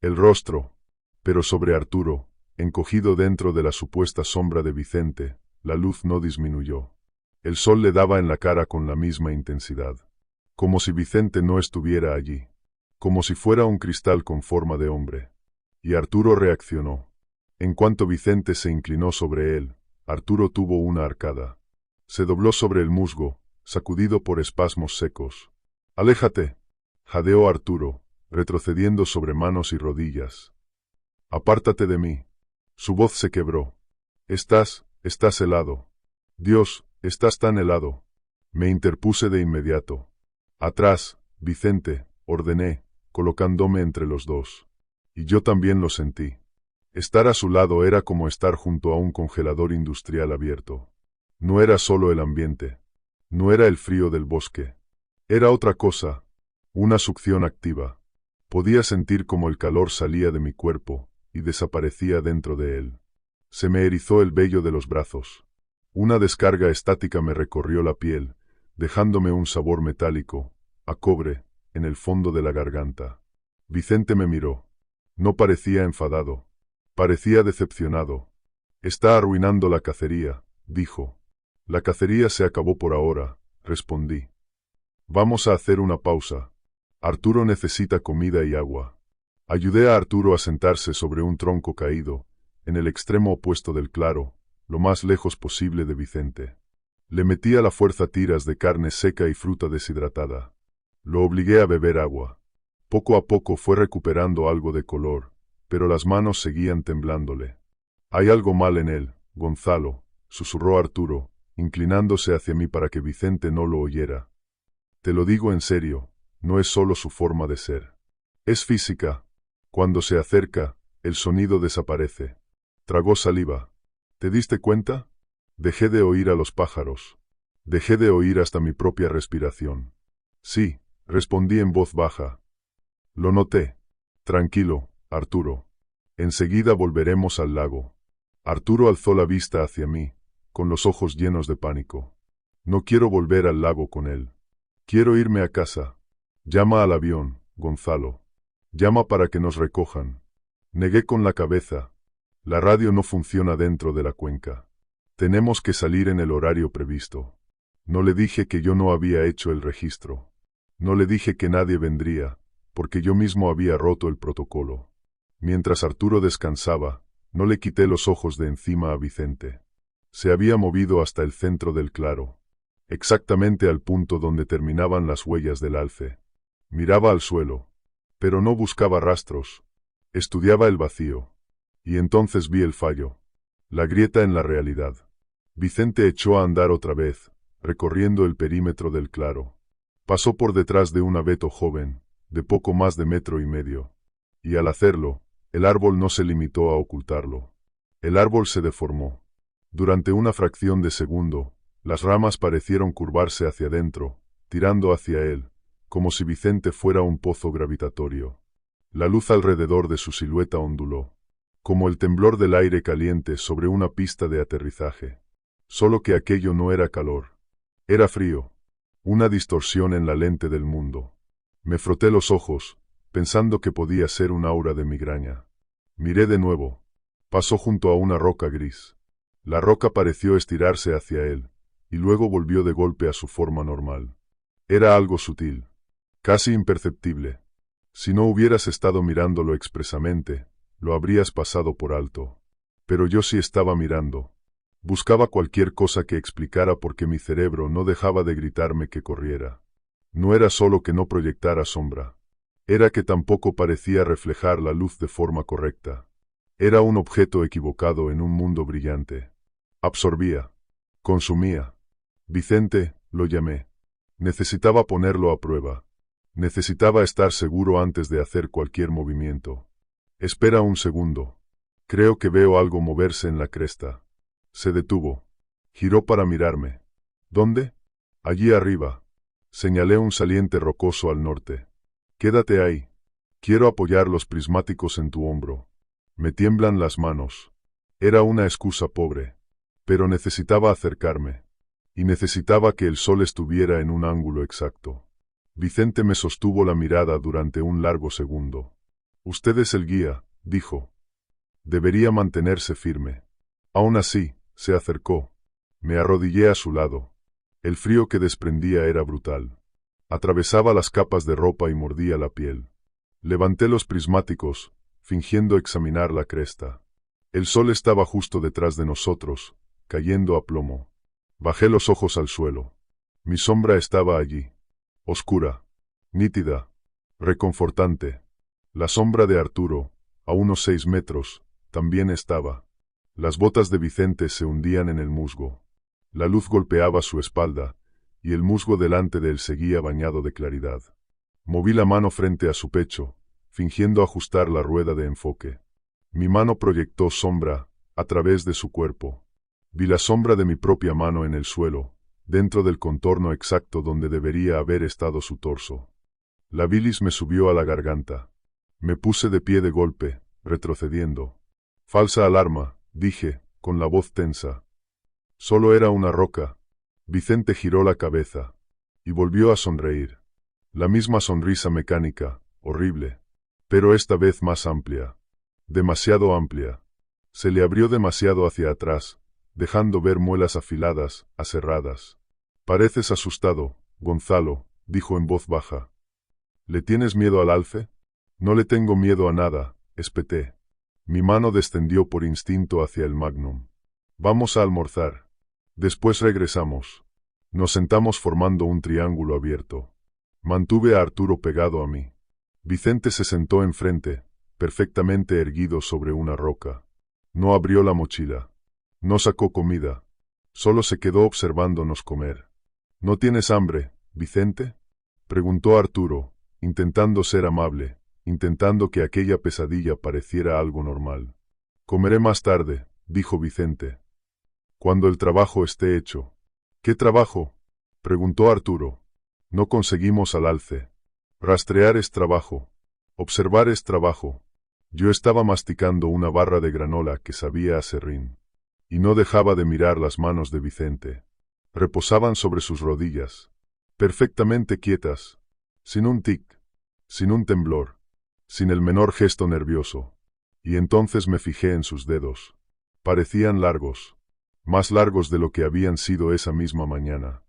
el rostro, pero sobre Arturo, encogido dentro de la supuesta sombra de Vicente, la luz no disminuyó. El sol le daba en la cara con la misma intensidad, como si Vicente no estuviera allí, como si fuera un cristal con forma de hombre. Y Arturo reaccionó. En cuanto Vicente se inclinó sobre él, Arturo tuvo una arcada. Se dobló sobre el musgo, sacudido por espasmos secos. «Aléjate», jadeó Arturo, retrocediendo sobre manos y rodillas. «Apártate de mí». Su voz se quebró. Estás helado. Dios, estás tan helado. Me interpuse de inmediato. Atrás, Vicente, ordené, colocándome entre los dos. Y yo también lo sentí. Estar a su lado era como estar junto a un congelador industrial abierto. No era solo el ambiente. No era el frío del bosque. Era otra cosa. Una succión activa. Podía sentir como el calor salía de mi cuerpo y desaparecía dentro de él. Se me erizó el vello de los brazos. Una descarga estática me recorrió la piel, dejándome un sabor metálico, a cobre, en el fondo de la garganta. Vicente me miró. No parecía enfadado. Parecía decepcionado. «Está arruinando la cacería», dijo. «La cacería se acabó por ahora», respondí. «Vamos a hacer una pausa. Arturo necesita comida y agua». Ayudé a Arturo a sentarse sobre un tronco caído, en el extremo opuesto del claro, lo más lejos posible de Vicente. Le metí a la fuerza tiras de carne seca y fruta deshidratada. Lo obligué a beber agua. Poco a poco fue recuperando algo de color, pero las manos seguían temblándole. «Hay algo mal en él, Gonzalo», susurró Arturo, inclinándose hacia mí para que Vicente no lo oyera. «Te lo digo en serio, no es solo su forma de ser. Es física. Cuando se acerca, el sonido desaparece». Tragó saliva. «¿Te diste cuenta? Dejé de oír a los pájaros. Dejé de oír hasta mi propia respiración». «Sí», respondí en voz baja. «Lo noté». «Tranquilo, Arturo. Enseguida volveremos al lago». Arturo alzó la vista hacia mí, con los ojos llenos de pánico. No quiero volver al lago con él. Quiero irme a casa. Llama al avión, Gonzalo. Llama para que nos recojan. Negué con la cabeza. La radio no funciona dentro de la cuenca. Tenemos que salir en el horario previsto. No le dije que yo no había hecho el registro. No le dije que nadie vendría, porque yo mismo había roto el protocolo. Mientras Arturo descansaba, no le quité los ojos de encima a Vicente. Se había movido hasta el centro del claro, exactamente al punto donde terminaban las huellas del alce. Miraba al suelo, pero no buscaba rastros. Estudiaba el vacío. Y entonces vi el fallo. La grieta en la realidad. Vicente echó a andar otra vez, recorriendo el perímetro del claro. Pasó por detrás de un abeto joven, de poco más de 1,5 metros. Y al hacerlo, el árbol no se limitó a ocultarlo. El árbol se deformó. Durante una fracción de segundo, las ramas parecieron curvarse hacia adentro, tirando hacia él, como si Vicente fuera un pozo gravitatorio. La luz alrededor de su silueta onduló, como el temblor del aire caliente sobre una pista de aterrizaje. Solo que aquello no era calor. Era frío. Una distorsión en la lente del mundo. Me froté los ojos, pensando que podía ser un aura de migraña. Miré de nuevo. Pasó junto a una roca gris. La roca pareció estirarse hacia él, y luego volvió de golpe a su forma normal. Era algo sutil, casi imperceptible. Si no hubieras estado mirándolo expresamente, lo habrías pasado por alto. Pero yo sí estaba mirando. Buscaba cualquier cosa que explicara por qué mi cerebro no dejaba de gritarme que corriera. No era solo que no proyectara sombra. Era que tampoco parecía reflejar la luz de forma correcta. Era un objeto equivocado en un mundo brillante. Absorbía. Consumía. Vicente, lo llamé. Necesitaba ponerlo a prueba. Necesitaba estar seguro antes de hacer cualquier movimiento. Espera un segundo. Creo que veo algo moverse en la cresta. Se detuvo. Giró para mirarme. ¿Dónde? Allí arriba. Señalé un saliente rocoso al norte. Quédate ahí. Quiero apoyar los prismáticos en tu hombro. Me tiemblan las manos. Era una excusa pobre. Pero necesitaba acercarme. Y necesitaba que el sol estuviera en un ángulo exacto. Vicente me sostuvo la mirada durante un largo segundo. Usted es el guía, dijo. Debería mantenerse firme. Aún así, se acercó. Me arrodillé a su lado. El frío que desprendía era brutal. Atravesaba las capas de ropa y mordía la piel. Levanté los prismáticos, fingiendo examinar la cresta. El sol estaba justo detrás de nosotros, cayendo a plomo. Bajé los ojos al suelo. Mi sombra estaba allí. Oscura. Nítida. Reconfortante. La sombra de Arturo, a unos 6 metros, también estaba. Las botas de Vicente se hundían en el musgo. La luz golpeaba su espalda, y el musgo delante de él seguía bañado de claridad. Moví la mano frente a su pecho, fingiendo ajustar la rueda de enfoque. Mi mano proyectó sombra, a través de su cuerpo. Vi la sombra de mi propia mano en el suelo, dentro del contorno exacto donde debería haber estado su torso. La bilis me subió a la garganta. Me puse de pie de golpe, retrocediendo. Falsa alarma, dije, con la voz tensa. Solo era una roca. Vicente giró la cabeza. Y volvió a sonreír. La misma sonrisa mecánica, horrible. Pero esta vez más amplia. Demasiado amplia. Se le abrió demasiado hacia atrás, dejando ver muelas afiladas, aserradas. Pareces asustado, Gonzalo, dijo en voz baja. ¿Le tienes miedo al alce? No le tengo miedo a nada, espeté. Mi mano descendió por instinto hacia el magnum. Vamos a almorzar. Después regresamos. Nos sentamos formando un triángulo abierto. Mantuve a Arturo pegado a mí. Vicente se sentó enfrente, perfectamente erguido sobre una roca. No abrió la mochila. No sacó comida. Solo se quedó observándonos comer. ¿No tienes hambre, Vicente?, preguntó Arturo, intentando ser amable, intentando que aquella pesadilla pareciera algo normal. Comeré más tarde, dijo Vicente. Cuando el trabajo esté hecho. ¿Qué trabajo?, preguntó Arturo. No conseguimos al alce. Rastrear es trabajo. Observar es trabajo. Yo estaba masticando una barra de granola que sabía a serrín. Y no dejaba de mirar las manos de Vicente. Reposaban sobre sus rodillas, perfectamente quietas, sin un tic, sin un temblor, sin el menor gesto nervioso. Y entonces me fijé en sus dedos. Parecían largos, más largos de lo que habían sido esa misma mañana.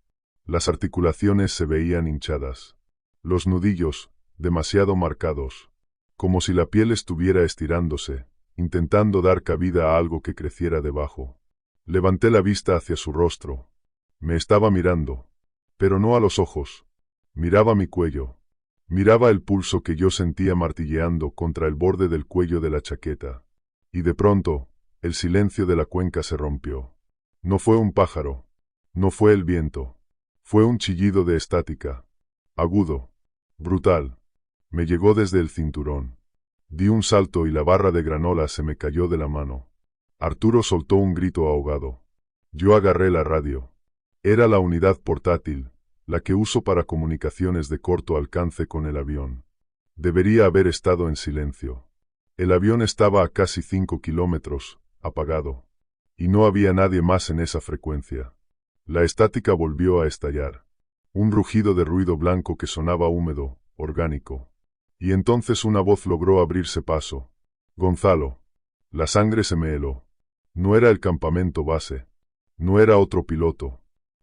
Las articulaciones se veían hinchadas, los nudillos, demasiado marcados, como si la piel estuviera estirándose, intentando dar cabida a algo que creciera debajo. Levanté la vista hacia su rostro. Me estaba mirando, pero no a los ojos. Miraba mi cuello. Miraba el pulso que yo sentía martilleando contra el borde del cuello de la chaqueta. Y de pronto, el silencio de la cuenca se rompió. No fue un pájaro. No fue el viento. Fue un chillido de estática. Agudo. Brutal. Me llegó desde el cinturón. Di un salto y la barra de granola se me cayó de la mano. Arturo soltó un grito ahogado. Yo agarré la radio. Era la unidad portátil, la que uso para comunicaciones de corto alcance con el avión. Debería haber estado en silencio. El avión estaba a casi 5 kilómetros, apagado. Y no había nadie más en esa frecuencia. La estática volvió a estallar. Un rugido de ruido blanco que sonaba húmedo, orgánico. Y entonces una voz logró abrirse paso. Gonzalo. La sangre se me heló. No era el campamento base. No era otro piloto.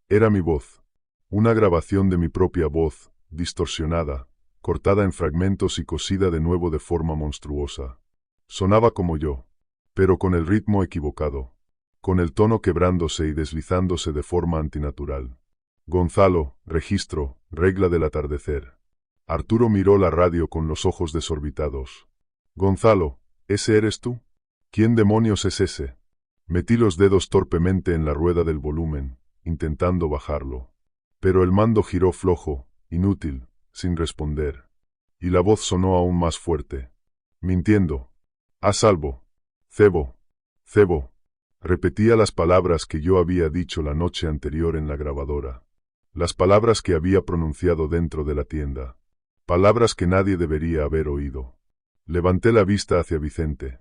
Era mi voz. Una grabación de mi propia voz, distorsionada, cortada en fragmentos y cosida de nuevo de forma monstruosa. Sonaba como yo, pero con el ritmo equivocado, con el tono quebrándose y deslizándose de forma antinatural. Gonzalo, registro, regla del atardecer. Arturo miró la radio con los ojos desorbitados. Gonzalo, ¿ese eres tú? ¿Quién demonios es ese? Metí los dedos torpemente en la rueda del volumen, intentando bajarlo. Pero el mando giró flojo, inútil, sin responder. Y la voz sonó aún más fuerte. Mintiendo. A salvo. Cebo. Cebo. Repetía las palabras que yo había dicho la noche anterior en la grabadora. Las palabras que había pronunciado dentro de la tienda. Palabras que nadie debería haber oído. Levanté la vista hacia Vicente.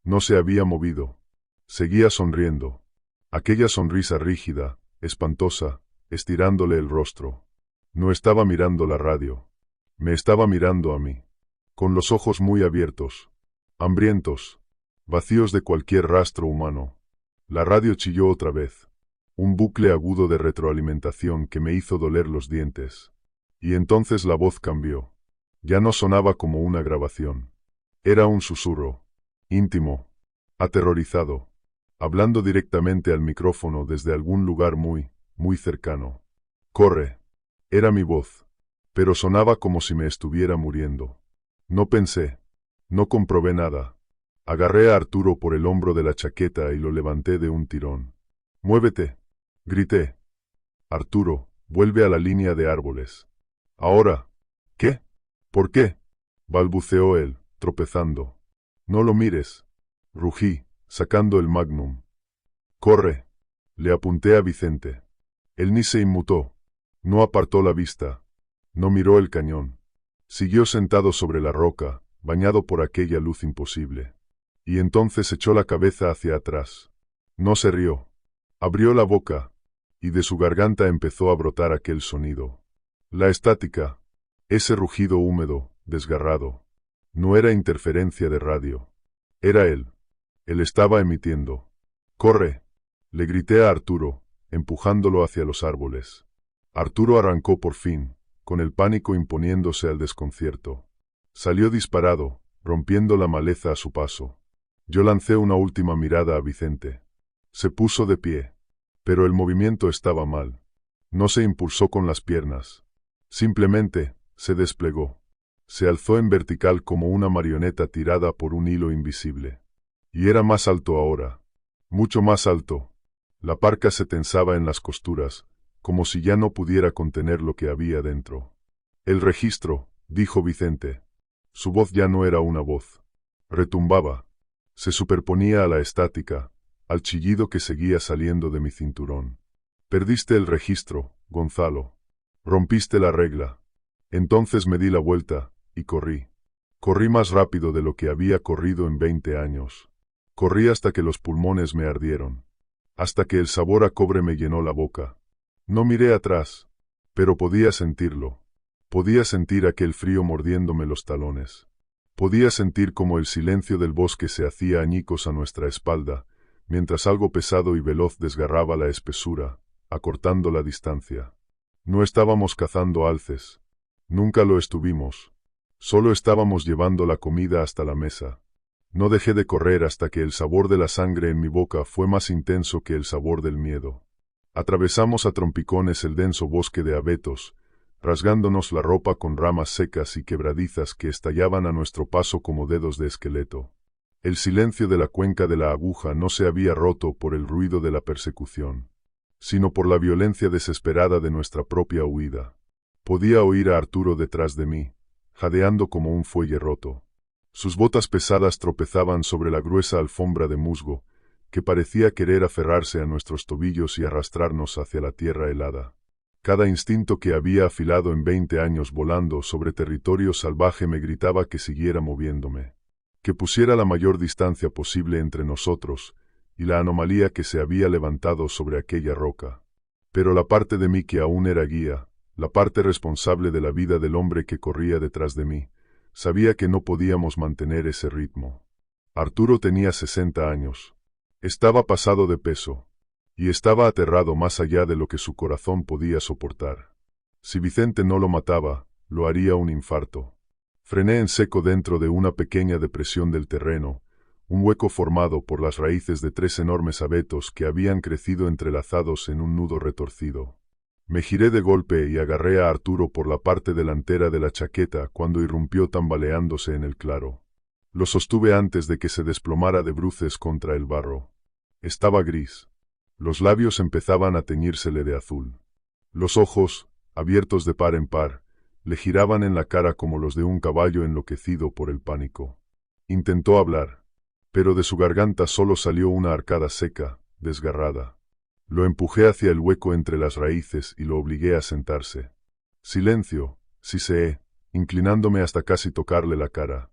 No se había movido. Seguía sonriendo. Aquella sonrisa rígida, espantosa, estirándole el rostro. No estaba mirando la radio. Me estaba mirando a mí. Con los ojos muy abiertos. Hambrientos. Vacíos de cualquier rastro humano. La radio chilló otra vez. Un bucle agudo de retroalimentación que me hizo doler los dientes. Y entonces la voz cambió. Ya no sonaba como una grabación. Era un susurro. Íntimo. Aterrorizado. Hablando directamente al micrófono desde algún lugar muy cercano. Corre. Era mi voz. Pero sonaba como si me estuviera muriendo. No pensé. No comprobé nada. Agarré a Arturo por el hombro de la chaqueta y lo levanté de un tirón. ¡Muévete! Grité. Arturo, vuelve a la línea de árboles. Ahora. ¿Qué? ¿Por qué? Balbuceó él, tropezando. No lo mires. Rugí, sacando el magnum. Corre. Le apunté a Vicente. Él ni se inmutó. No apartó la vista. No miró el cañón. Siguió sentado sobre la roca, bañado por aquella luz imposible. Y entonces echó la cabeza hacia atrás. No se rió. Abrió la boca, y de su garganta empezó a brotar aquel sonido. La estática. Ese rugido húmedo, desgarrado. No era interferencia de radio. Era él. Él estaba emitiendo. ¡Corre! Le grité a Arturo, empujándolo hacia los árboles. Arturo arrancó por fin, con el pánico imponiéndose al desconcierto. Salió disparado, rompiendo la maleza a su paso. Yo lancé una última mirada a Vicente. Se puso de pie. Pero el movimiento estaba mal. No se impulsó con las piernas. Simplemente, se desplegó. Se alzó en vertical como una marioneta tirada por un hilo invisible. Y era más alto ahora. Mucho más alto. La parca se tensaba en las costuras, como si ya no pudiera contener lo que había dentro. El registro, dijo Vicente. Su voz ya no era una voz. Retumbaba. Se superponía a la estática, al chillido que seguía saliendo de mi cinturón. Perdiste el registro, Gonzalo. Rompiste la regla. Entonces me di la vuelta, y corrí. Corrí más rápido de lo que había corrido en 20 años. Corrí hasta que los pulmones me ardieron. Hasta que el sabor a cobre me llenó la boca. No miré atrás, pero podía sentirlo. Podía sentir aquel frío mordiéndome los talones. Podía sentir como el silencio del bosque se hacía añicos a nuestra espalda, mientras algo pesado y veloz desgarraba la espesura, acortando la distancia. No estábamos cazando alces. Nunca lo estuvimos. Solo estábamos llevando la comida hasta la mesa. No dejé de correr hasta que el sabor de la sangre en mi boca fue más intenso que el sabor del miedo. Atravesamos a trompicones el denso bosque de abetos, rasgándonos la ropa con ramas secas y quebradizas que estallaban a nuestro paso como dedos de esqueleto. El silencio de la cuenca de la aguja no se había roto por el ruido de la persecución, sino por la violencia desesperada de nuestra propia huida. Podía oír a Arturo detrás de mí, jadeando como un fuelle roto. Sus botas pesadas tropezaban sobre la gruesa alfombra de musgo, que parecía querer aferrarse a nuestros tobillos y arrastrarnos hacia la tierra helada. Cada instinto que había afilado en 20 años volando sobre territorio salvaje me gritaba que siguiera moviéndome, que pusiera la mayor distancia posible entre nosotros y la anomalía que se había levantado sobre aquella roca. Pero la parte de mí que aún era guía, la parte responsable de la vida del hombre que corría detrás de mí, sabía que no podíamos mantener ese ritmo. Arturo tenía 60 años. Estaba pasado de peso, y estaba aterrado más allá de lo que su corazón podía soportar. Si Vicente no lo mataba, lo haría un infarto. Frené en seco dentro de una pequeña depresión del terreno, un hueco formado por las raíces de 3 enormes abetos que habían crecido entrelazados en un nudo retorcido. Me giré de golpe y agarré a Arturo por la parte delantera de la chaqueta cuando irrumpió tambaleándose en el claro. Lo sostuve antes de que se desplomara de bruces contra el barro. Estaba gris. Los labios empezaban a teñírsele de azul. Los ojos, abiertos de par en par, le giraban en la cara como los de un caballo enloquecido por el pánico. Intentó hablar, pero de su garganta solo salió una arcada seca, desgarrada. Lo empujé hacia el hueco entre las raíces y lo obligué a sentarse. Silencio, siseé, inclinándome hasta casi tocarle la cara.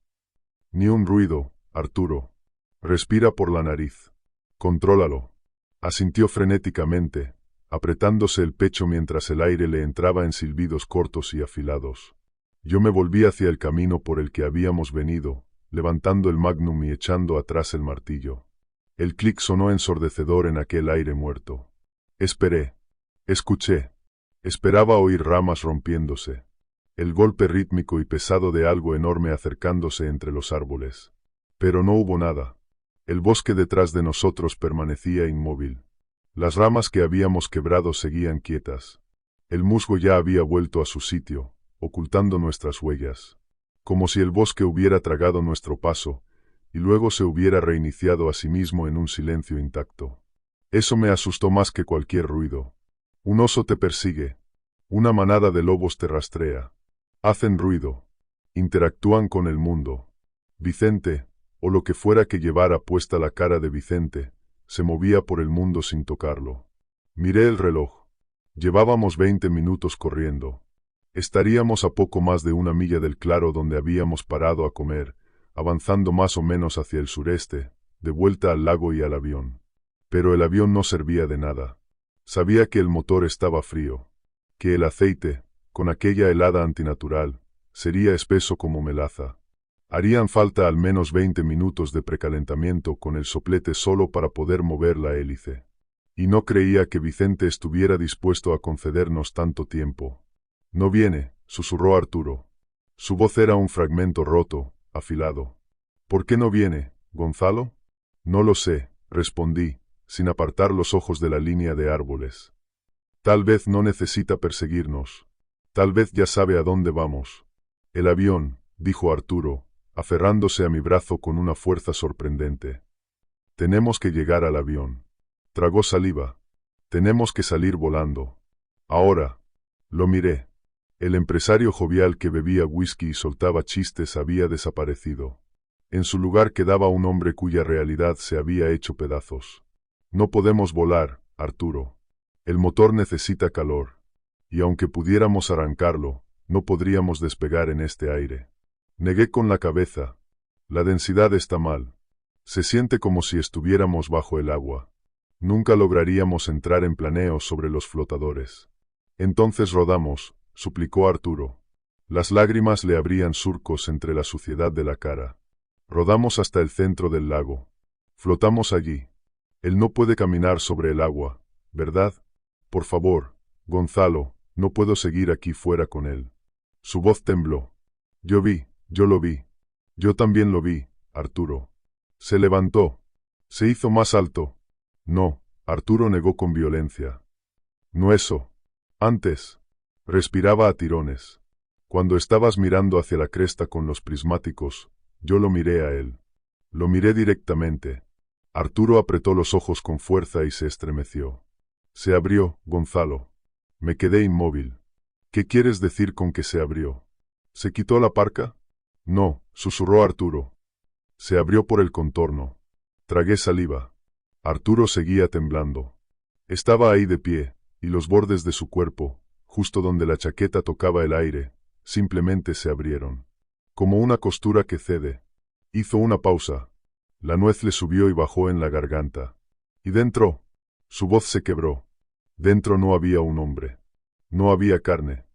Ni un ruido, Arturo. Respira por la nariz. Contrólalo. Asintió frenéticamente, apretándose el pecho mientras el aire le entraba en silbidos cortos y afilados. Yo me volví hacia el camino por el que habíamos venido, levantando el magnum y echando atrás el martillo. El clic sonó ensordecedor en aquel aire muerto. Esperé. Escuché. Esperaba oír ramas rompiéndose. El golpe rítmico y pesado de algo enorme acercándose entre los árboles. Pero no hubo nada. El bosque detrás de nosotros permanecía inmóvil. Las ramas que habíamos quebrado seguían quietas. El musgo ya había vuelto a su sitio, ocultando nuestras huellas. Como si el bosque hubiera tragado nuestro paso, y luego se hubiera reiniciado a sí mismo en un silencio intacto. Eso me asustó más que cualquier ruido. Un oso te persigue. Una manada de lobos te rastrea. Hacen ruido. Interactúan con el mundo. Vicente, o lo que fuera que llevara puesta la cara de Vicente, se movía por el mundo sin tocarlo. Miré el reloj. Llevábamos 20 minutos corriendo. Estaríamos a poco más de 1 milla del claro donde habíamos parado a comer, avanzando más o menos hacia el sureste, de vuelta al lago y al avión. Pero el avión no servía de nada. Sabía que el motor estaba frío, que el aceite, con aquella helada antinatural, sería espeso como melaza. Harían falta al menos 20 minutos de precalentamiento con el soplete solo para poder mover la hélice. Y no creía que Vicente estuviera dispuesto a concedernos tanto tiempo. No viene, susurró Arturo. Su voz era un fragmento roto, afilado. ¿Por qué no viene, Gonzalo? No lo sé, respondí, sin apartar los ojos de la línea de árboles. Tal vez no necesita perseguirnos. Tal vez ya sabe a dónde vamos. El avión, dijo Arturo, aferrándose a mi brazo con una fuerza sorprendente. Tenemos que llegar al avión. Tragó saliva. Tenemos que salir volando. Ahora. Lo miré. El empresario jovial que bebía whisky y soltaba chistes había desaparecido. En su lugar quedaba un hombre cuya realidad se había hecho pedazos. No podemos volar, Arturo. El motor necesita calor. Y aunque pudiéramos arrancarlo, no podríamos despegar en este aire. Negué con la cabeza. La densidad está mal. Se siente como si estuviéramos bajo el agua. Nunca lograríamos entrar en planeo sobre los flotadores. Entonces rodamos, suplicó Arturo. Las lágrimas le abrían surcos entre la suciedad de la cara. Rodamos hasta el centro del lago. Flotamos allí. Él no puede caminar sobre el agua, ¿verdad? Por favor, Gonzalo, no puedo seguir aquí fuera con él. Su voz tembló. Yo lo vi. Yo también lo vi, Arturo. Se levantó. Se hizo más alto. No, Arturo negó con violencia. No eso. Antes. Respiraba a tirones. Cuando estabas mirando hacia la cresta con los prismáticos, yo lo miré a él. Lo miré directamente. Arturo apretó los ojos con fuerza y se estremeció. Se abrió, Gonzalo. Me quedé inmóvil. ¿Qué quieres decir con que se abrió? ¿Se quitó la parca? No, susurró Arturo. Se abrió por el contorno. Tragué saliva. Arturo seguía temblando. Estaba ahí de pie, y los bordes de su cuerpo, justo donde la chaqueta tocaba el aire, simplemente se abrieron. Como una costura que cede. Hizo una pausa. La nuez le subió y bajó en la garganta. Y dentro. Su voz se quebró. Dentro no había un hombre. No había carne.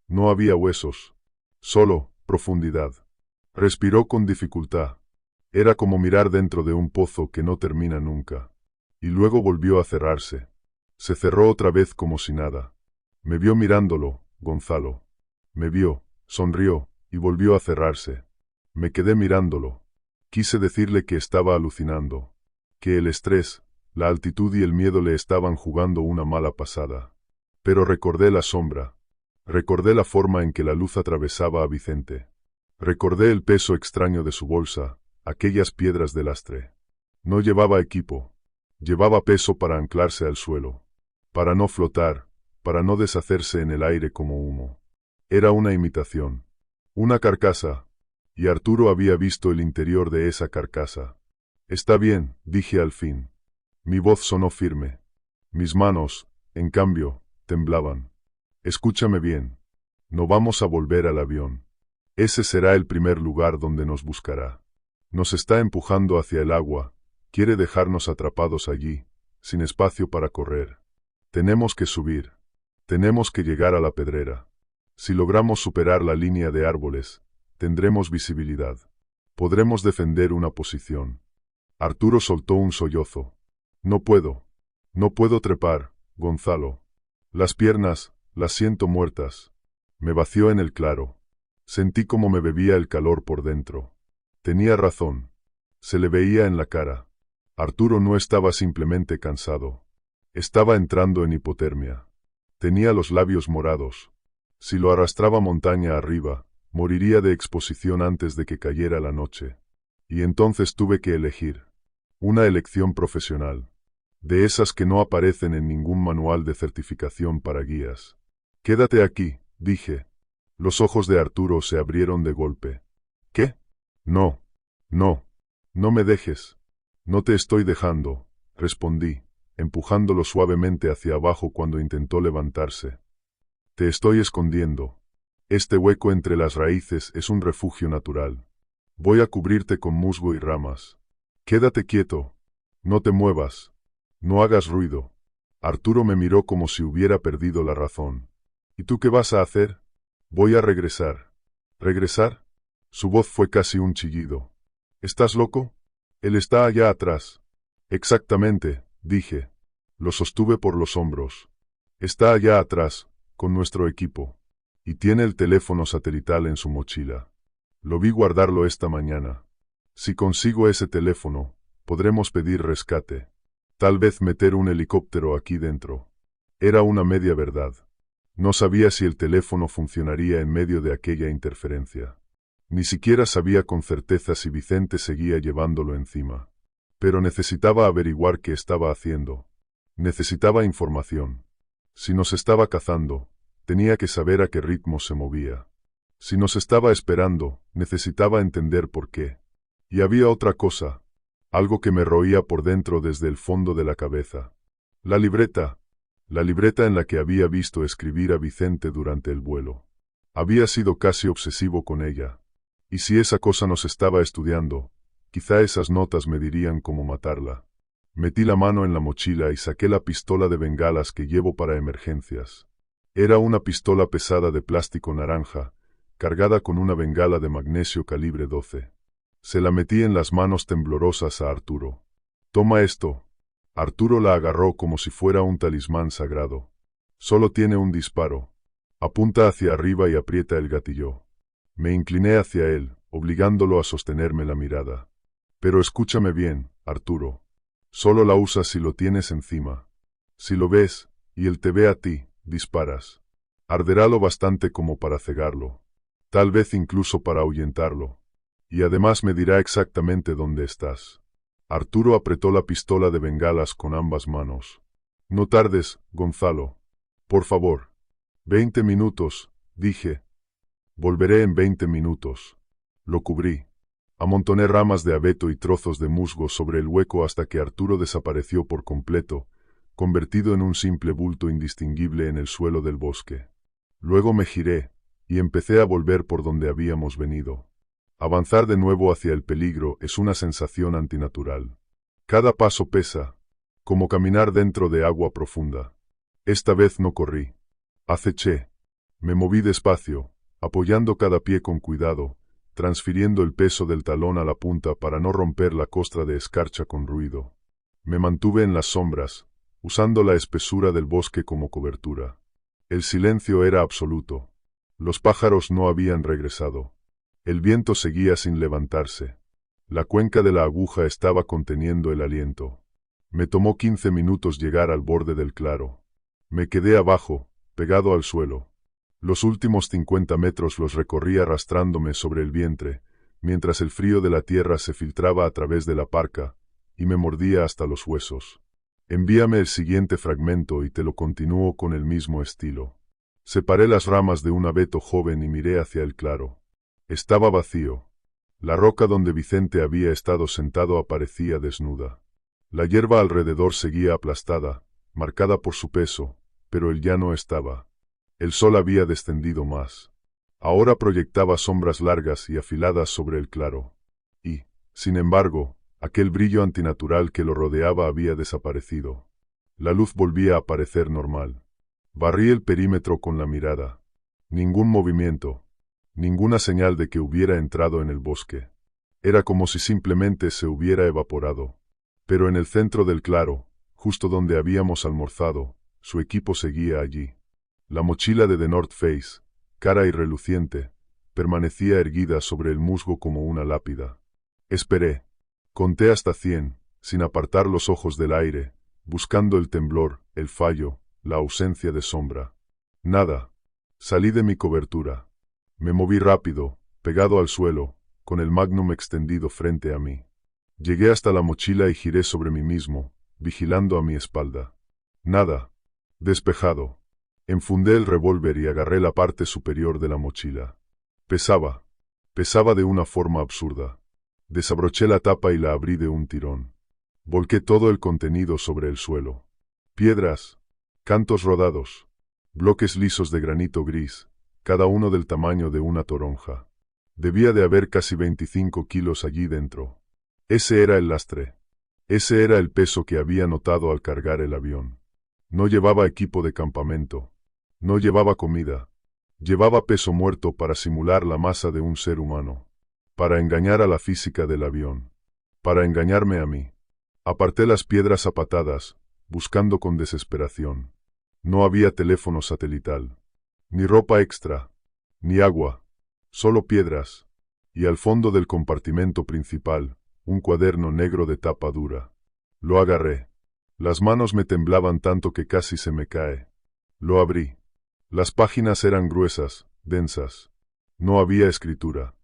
No había huesos. Solo profundidad. Respiró con dificultad. Era como mirar dentro de un pozo que no termina nunca. Y luego volvió a cerrarse. Se cerró otra vez como si nada. Me vio mirándolo, Gonzalo. Me vio, sonrió, y volvió a cerrarse. Me quedé mirándolo. Quise decirle que estaba alucinando. Que el estrés, la altitud y el miedo le estaban jugando una mala pasada. Pero recordé la sombra. Recordé la forma en que la luz atravesaba a Vicente. Recordé el peso extraño de su bolsa, aquellas piedras de lastre. No llevaba equipo. Llevaba peso para anclarse al suelo. Para no flotar, para no deshacerse en el aire como humo. Era una imitación. Una carcasa. Y Arturo había visto el interior de esa carcasa. Está bien, dije al fin. Mi voz sonó firme. Mis manos, en cambio, temblaban. Escúchame bien. No vamos a volver al avión. Ese será el primer lugar donde nos buscará. Nos está empujando hacia el agua, quiere dejarnos atrapados allí, sin espacio para correr. Tenemos que subir. Tenemos que llegar a la pedrera. Si logramos superar la línea de árboles, tendremos visibilidad. Podremos defender una posición. Arturo soltó un sollozo. No puedo. No puedo trepar, Gonzalo. Las piernas, las siento muertas. Me vació en el claro. Sentí como me bebía el calor por dentro. Tenía razón. Se le veía en la cara. Arturo no estaba simplemente cansado. Estaba entrando en hipotermia. Tenía los labios morados. Si lo arrastraba montaña arriba, moriría de exposición antes de que cayera la noche. Y entonces tuve que elegir. Una elección profesional. De esas que no aparecen en ningún manual de certificación para guías. Quédate aquí, dije. Los ojos de Arturo se abrieron de golpe. ¿Qué? No. No. No me dejes. No te estoy dejando, respondí, empujándolo suavemente hacia abajo cuando intentó levantarse. Te estoy escondiendo. Este hueco entre las raíces es un refugio natural. Voy a cubrirte con musgo y ramas. Quédate quieto. No te muevas. No hagas ruido. Arturo me miró como si hubiera perdido la razón. ¿Y tú qué vas a hacer? Voy a regresar. ¿Regresar? Su voz fue casi un chillido. ¿Estás loco? Él está allá atrás. Exactamente, dije. Lo sostuve por los hombros. Está allá atrás, con nuestro equipo. Y tiene el teléfono satelital en su mochila. Lo vi guardarlo esta mañana. Si consigo ese teléfono, podremos pedir rescate. Tal vez meter un helicóptero aquí dentro. Era una media verdad. No sabía si el teléfono funcionaría en medio de aquella interferencia. Ni siquiera sabía con certeza si Vicente seguía llevándolo encima. Pero necesitaba averiguar qué estaba haciendo. Necesitaba información. Si nos estaba cazando, tenía que saber a qué ritmo se movía. Si nos estaba esperando, necesitaba entender por qué. Y había otra cosa. Algo que me roía por dentro desde el fondo de la cabeza. La libreta en la que había visto escribir a Vicente durante el vuelo. Había sido casi obsesivo con ella. Y si esa cosa nos estaba estudiando, quizá esas notas me dirían cómo matarla. Metí la mano en la mochila y saqué la pistola de bengalas que llevo para emergencias. Era una pistola pesada de plástico naranja, cargada con una bengala de magnesio calibre 12. Se la metí en las manos temblorosas a Arturo. «Toma esto». Arturo la agarró como si fuera un talismán sagrado. «Solo tiene un disparo. Apunta hacia arriba y aprieta el gatillo». Me incliné hacia él, obligándolo a sostenerme la mirada. «Pero escúchame bien, Arturo. Solo la usas si lo tienes encima. Si lo ves, y él te ve a ti, disparas. Arderá lo bastante como para cegarlo. Tal vez incluso para ahuyentarlo. Y además me dirá exactamente dónde estás». Arturo apretó la pistola de bengalas con ambas manos. «No tardes, Gonzalo. Por favor». 20 minutos, dije. «Volveré en 20 minutos». Lo cubrí. Amontoné ramas de abeto y trozos de musgo sobre el hueco hasta que Arturo desapareció por completo, convertido en un simple bulto indistinguible en el suelo del bosque. Luego me giré, y empecé a volver por donde habíamos venido. Avanzar de nuevo hacia el peligro es una sensación antinatural. Cada paso pesa, como caminar dentro de agua profunda. Esta vez no corrí. Aceché. Me moví despacio, apoyando cada pie con cuidado, transfiriendo el peso del talón a la punta para no romper la costra de escarcha con ruido. Me mantuve en las sombras, usando la espesura del bosque como cobertura. El silencio era absoluto. Los pájaros no habían regresado. El viento seguía sin levantarse. La cuenca de la aguja estaba conteniendo el aliento. Me tomó 15 minutos llegar al borde del claro. Me quedé abajo, pegado al suelo. Los últimos 50 metros los recorrí arrastrándome sobre el vientre, mientras el frío de la tierra se filtraba a través de la parca, y me mordía hasta los huesos. Envíame el siguiente fragmento y te lo continúo con el mismo estilo. Separé las ramas de un abeto joven y miré hacia el claro. Estaba vacío. La roca donde Vicente había estado sentado aparecía desnuda. La hierba alrededor seguía aplastada, marcada por su peso, pero él ya no estaba. El sol había descendido más. Ahora proyectaba sombras largas y afiladas sobre el claro. Y, sin embargo, aquel brillo antinatural que lo rodeaba había desaparecido. La luz volvía a aparecer normal. Barrí el perímetro con la mirada. Ningún movimiento. Ninguna señal de que hubiera entrado en el bosque. Era como si simplemente se hubiera evaporado. Pero en el centro del claro, justo donde habíamos almorzado, su equipo seguía allí. La mochila de The North Face, cara y reluciente, permanecía erguida sobre el musgo como una lápida. Esperé. Conté hasta 100, sin apartar los ojos del aire, buscando el temblor, el fallo, la ausencia de sombra. Nada. Salí de mi cobertura. Me moví rápido, pegado al suelo, con el magnum extendido frente a mí. Llegué hasta la mochila y giré sobre mí mismo, vigilando a mi espalda. Nada. Despejado. Enfundé el revólver y agarré la parte superior de la mochila. Pesaba. Pesaba de una forma absurda. Desabroché la tapa y la abrí de un tirón. Volqué todo el contenido sobre el suelo. Piedras. Cantos rodados. Bloques lisos de granito gris, cada uno del tamaño de una toronja. Debía de haber casi 25 kilos allí dentro. Ese era el lastre. Ese era el peso que había notado al cargar el avión. No llevaba equipo de campamento. No llevaba comida. Llevaba peso muerto para simular la masa de un ser humano. Para engañar a la física del avión. Para engañarme a mí. Aparté las piedras a patadas, buscando con desesperación. No había teléfono satelital. Ni ropa extra. Ni agua. Solo piedras. Y al fondo del compartimento principal, un cuaderno negro de tapa dura. Lo agarré. Las manos me temblaban tanto que casi se me cae. Lo abrí. Las páginas eran gruesas, densas. No había escritura.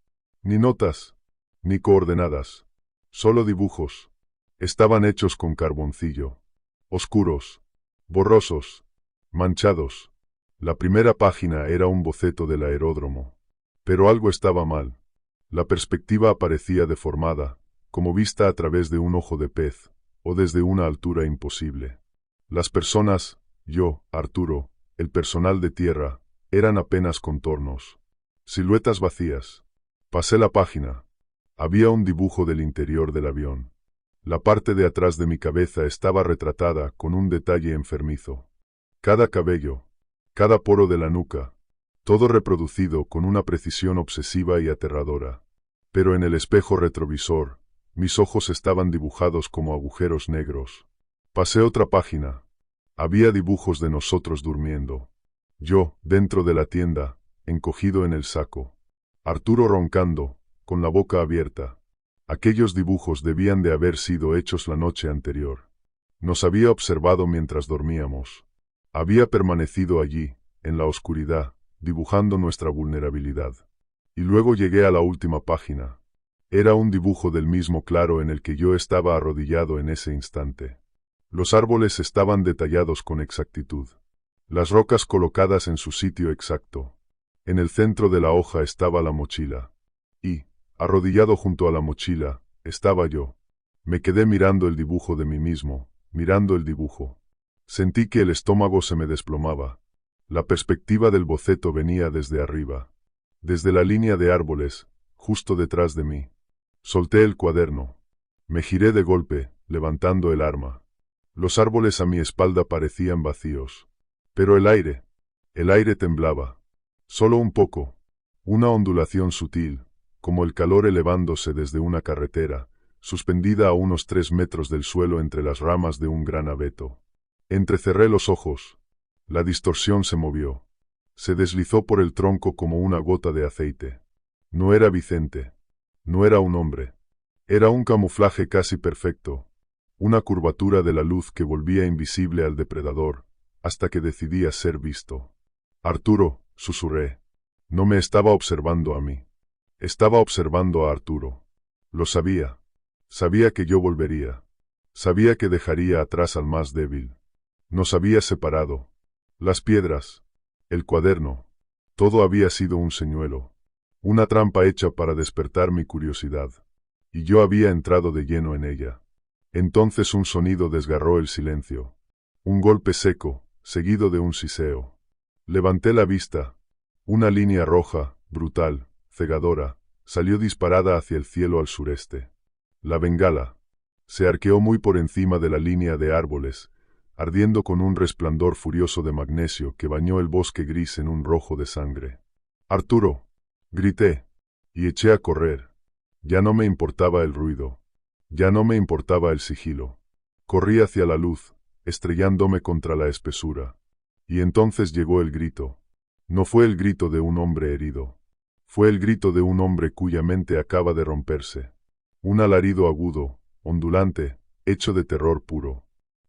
Ni notas. Ni coordenadas. Solo dibujos. Estaban hechos con carboncillo. Oscuros. Borrosos. Manchados. La primera página era un boceto del aeródromo. Pero algo estaba mal. La perspectiva aparecía deformada, como vista a través de un ojo de pez, o desde una altura imposible. Las personas, yo, Arturo, el personal de tierra, eran apenas contornos. Siluetas vacías. Pasé la página. Había un dibujo del interior del avión. La parte de atrás de mi cabeza estaba retratada con un detalle enfermizo. Cada cabello, cada poro de la nuca, todo reproducido con una precisión obsesiva y aterradora. Pero en el espejo retrovisor, mis ojos estaban dibujados como agujeros negros. Pasé otra página. Había dibujos de nosotros durmiendo. Yo, dentro de la tienda, encogido en el saco. Arturo roncando, con la boca abierta. Aquellos dibujos debían de haber sido hechos la noche anterior. Nos había observado mientras dormíamos. Había permanecido allí, en la oscuridad, dibujando nuestra vulnerabilidad. Y luego llegué a la última página. Era un dibujo del mismo claro en el que yo estaba arrodillado en ese instante. Los árboles estaban detallados con exactitud. Las rocas colocadas en su sitio exacto. En el centro de la hoja estaba la mochila. Y, arrodillado junto a la mochila, estaba yo. Me quedé mirando el dibujo de mí mismo, mirando el dibujo. Sentí que el estómago se me desplomaba. La perspectiva del boceto venía desde arriba. Desde la línea de árboles, justo detrás de mí. Solté el cuaderno. Me giré de golpe, levantando el arma. Los árboles a mi espalda parecían vacíos. Pero el aire temblaba. Solo un poco. Una ondulación sutil, como el calor elevándose desde una carretera, suspendida a unos 3 metros del suelo entre las ramas de un gran abeto. Entrecerré los ojos. La distorsión se movió. Se deslizó por el tronco como una gota de aceite. No era Vicente. No era un hombre. Era un camuflaje casi perfecto. Una curvatura de la luz que volvía invisible al depredador, hasta que decidía ser visto. Arturo, susurré. No me estaba observando a mí. Estaba observando a Arturo. Lo sabía. Sabía que yo volvería. Sabía que dejaría atrás al más débil. Nos había separado. Las piedras, el cuaderno, todo había sido un señuelo. Una trampa hecha para despertar mi curiosidad. Y yo había entrado de lleno en ella. Entonces un sonido desgarró el silencio. Un golpe seco, seguido de un siseo. Levanté la vista. Una línea roja, brutal, cegadora, salió disparada hacia el cielo al sureste. La bengala se arqueó muy por encima de la línea de árboles, ardiendo con un resplandor furioso de magnesio que bañó el bosque gris en un rojo de sangre. ¡Arturo!, grité, y eché a correr. Ya no me importaba el ruido. Ya no me importaba el sigilo. Corrí hacia la luz, estrellándome contra la espesura. Y entonces llegó el grito. No fue el grito de un hombre herido. Fue el grito de un hombre cuya mente acaba de romperse. Un alarido agudo, ondulante, hecho de terror puro.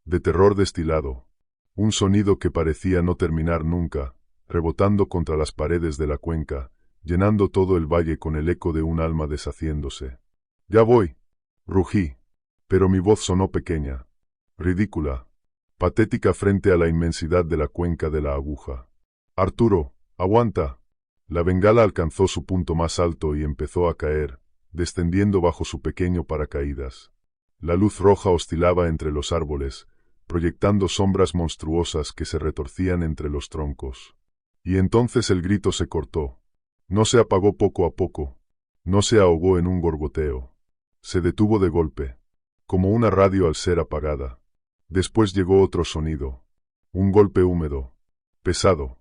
De terror destilado. Un sonido que parecía no terminar nunca, rebotando contra las paredes de la cuenca, llenando todo el valle con el eco de un alma deshaciéndose. «Ya voy», rugí, pero mi voz sonó pequeña, ridícula, patética frente a la inmensidad de la cuenca de la aguja. «Arturo, aguanta». La bengala alcanzó su punto más alto y empezó a caer, descendiendo bajo su pequeño paracaídas. La luz roja oscilaba entre los árboles, proyectando sombras monstruosas que se retorcían entre los troncos. Y entonces el grito se cortó. No se apagó poco a poco. No se ahogó en un gorgoteo. Se detuvo de golpe, como una radio al ser apagada. Después llegó otro sonido. Un golpe húmedo, pesado.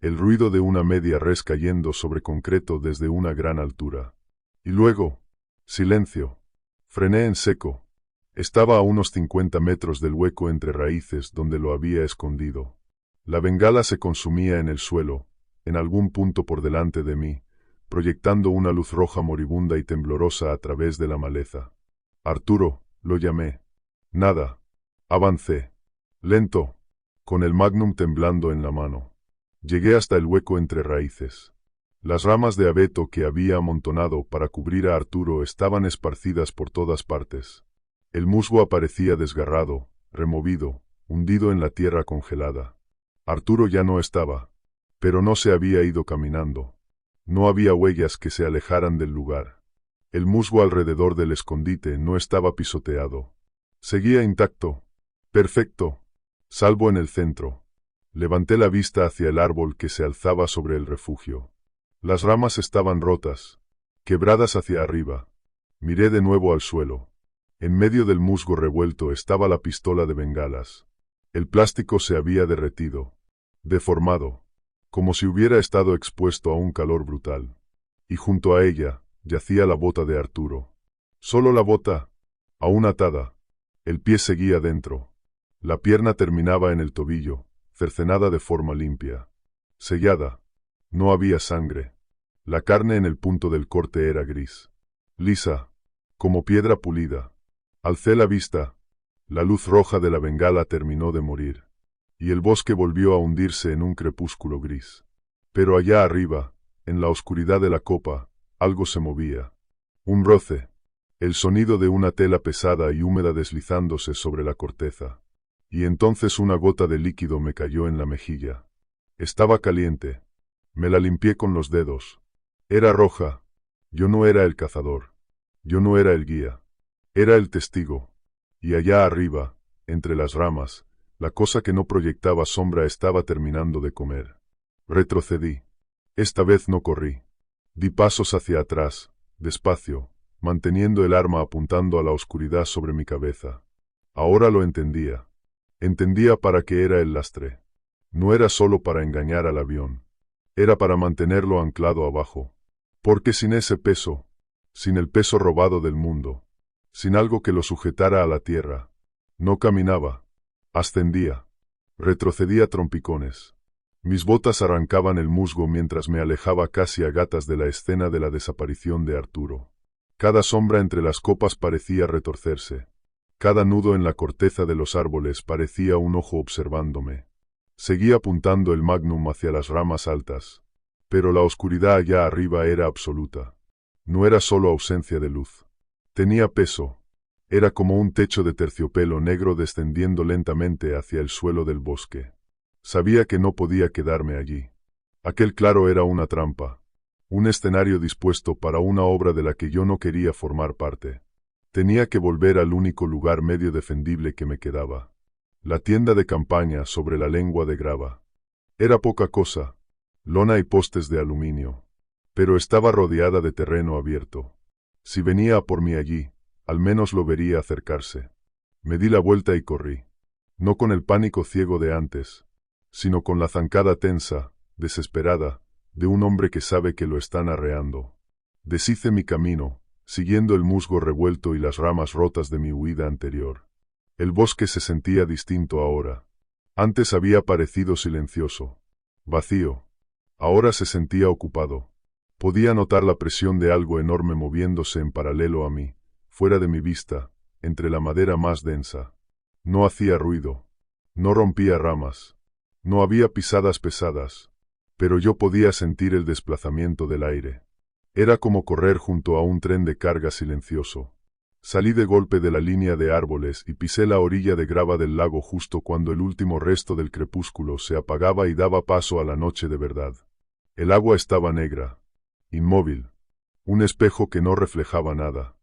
El ruido de una media res cayendo sobre concreto desde una gran altura. Y luego, silencio. Frené en seco. Estaba a unos 50 metros del hueco entre raíces donde lo había escondido. La bengala se consumía en el suelo, en algún punto por delante de mí, proyectando una luz roja moribunda y temblorosa a través de la maleza. «Arturo», lo llamé. Nada. Avancé. Lento, con el magnum temblando en la mano. Llegué hasta el hueco entre raíces. Las ramas de abeto que había amontonado para cubrir a Arturo estaban esparcidas por todas partes. El musgo aparecía desgarrado, removido, hundido en la tierra congelada. Arturo ya no estaba, pero no se había ido caminando. No había huellas que se alejaran del lugar. El musgo alrededor del escondite no estaba pisoteado. Seguía intacto, perfecto, salvo en el centro. Levanté la vista hacia el árbol que se alzaba sobre el refugio. Las ramas estaban rotas, quebradas hacia arriba. Miré de nuevo al suelo. En medio del musgo revuelto estaba la pistola de bengalas. El plástico se había derretido, deformado, como si hubiera estado expuesto a un calor brutal. Y junto a ella yacía la bota de Arturo. Solo la bota, aún atada. El pie seguía dentro. La pierna terminaba en el tobillo, cercenada de forma limpia. Sellada. No había sangre. La carne en el punto del corte era gris. Lisa, como piedra pulida. Alcé la vista. La luz roja de la bengala terminó de morir. Y el bosque volvió a hundirse en un crepúsculo gris. Pero allá arriba, en la oscuridad de la copa, algo se movía. Un roce. El sonido de una tela pesada y húmeda deslizándose sobre la corteza. Y entonces una gota de líquido me cayó en la mejilla. Estaba caliente. Me la limpié con los dedos. Era roja. Yo no era el cazador. Yo no era el guía. Era el testigo. Y allá arriba, entre las ramas, la cosa que no proyectaba sombra estaba terminando de comer. Retrocedí. Esta vez no corrí. Di pasos hacia atrás, despacio, manteniendo el arma apuntando a la oscuridad sobre mi cabeza. Ahora lo entendía. Entendía para qué era el lastre. No era solo para engañar al avión. Era para mantenerlo anclado abajo. Porque sin ese peso, sin el peso robado del mundo, sin algo que lo sujetara a la tierra, no caminaba, ascendía, retrocedía a trompicones. Mis botas arrancaban el musgo mientras me alejaba casi a gatas de la escena de la desaparición de Arturo. Cada sombra entre las copas parecía retorcerse. Cada nudo en la corteza de los árboles parecía un ojo observándome. Seguía apuntando el magnum hacia las ramas altas. Pero la oscuridad allá arriba era absoluta. No era solo ausencia de luz. Tenía peso. Era como un techo de terciopelo negro descendiendo lentamente hacia el suelo del bosque. Sabía que no podía quedarme allí. Aquel claro era una trampa. Un escenario dispuesto para una obra de la que yo no quería formar parte. Tenía que volver al único lugar medio defendible que me quedaba. La tienda de campaña sobre la lengua de grava. Era poca cosa. Lona y postes de aluminio. Pero estaba rodeada de terreno abierto. Si venía a por mí allí, al menos lo vería acercarse. Me di la vuelta y corrí. No con el pánico ciego de antes, sino con la zancada tensa, desesperada, de un hombre que sabe que lo están arreando. Deshice mi camino, siguiendo el musgo revuelto y las ramas rotas de mi huida anterior. El bosque se sentía distinto ahora. Antes había parecido silencioso, vacío. Ahora se sentía ocupado. Podía notar la presión de algo enorme moviéndose en paralelo a mí, fuera de mi vista, entre la madera más densa. No hacía ruido. No rompía ramas. No había pisadas pesadas. Pero yo podía sentir el desplazamiento del aire. Era como correr junto a un tren de carga silencioso. Salí de golpe de la línea de árboles y pisé la orilla de grava del lago justo cuando el último resto del crepúsculo se apagaba y daba paso a la noche de verdad. El agua estaba negra, inmóvil, un espejo que no reflejaba nada.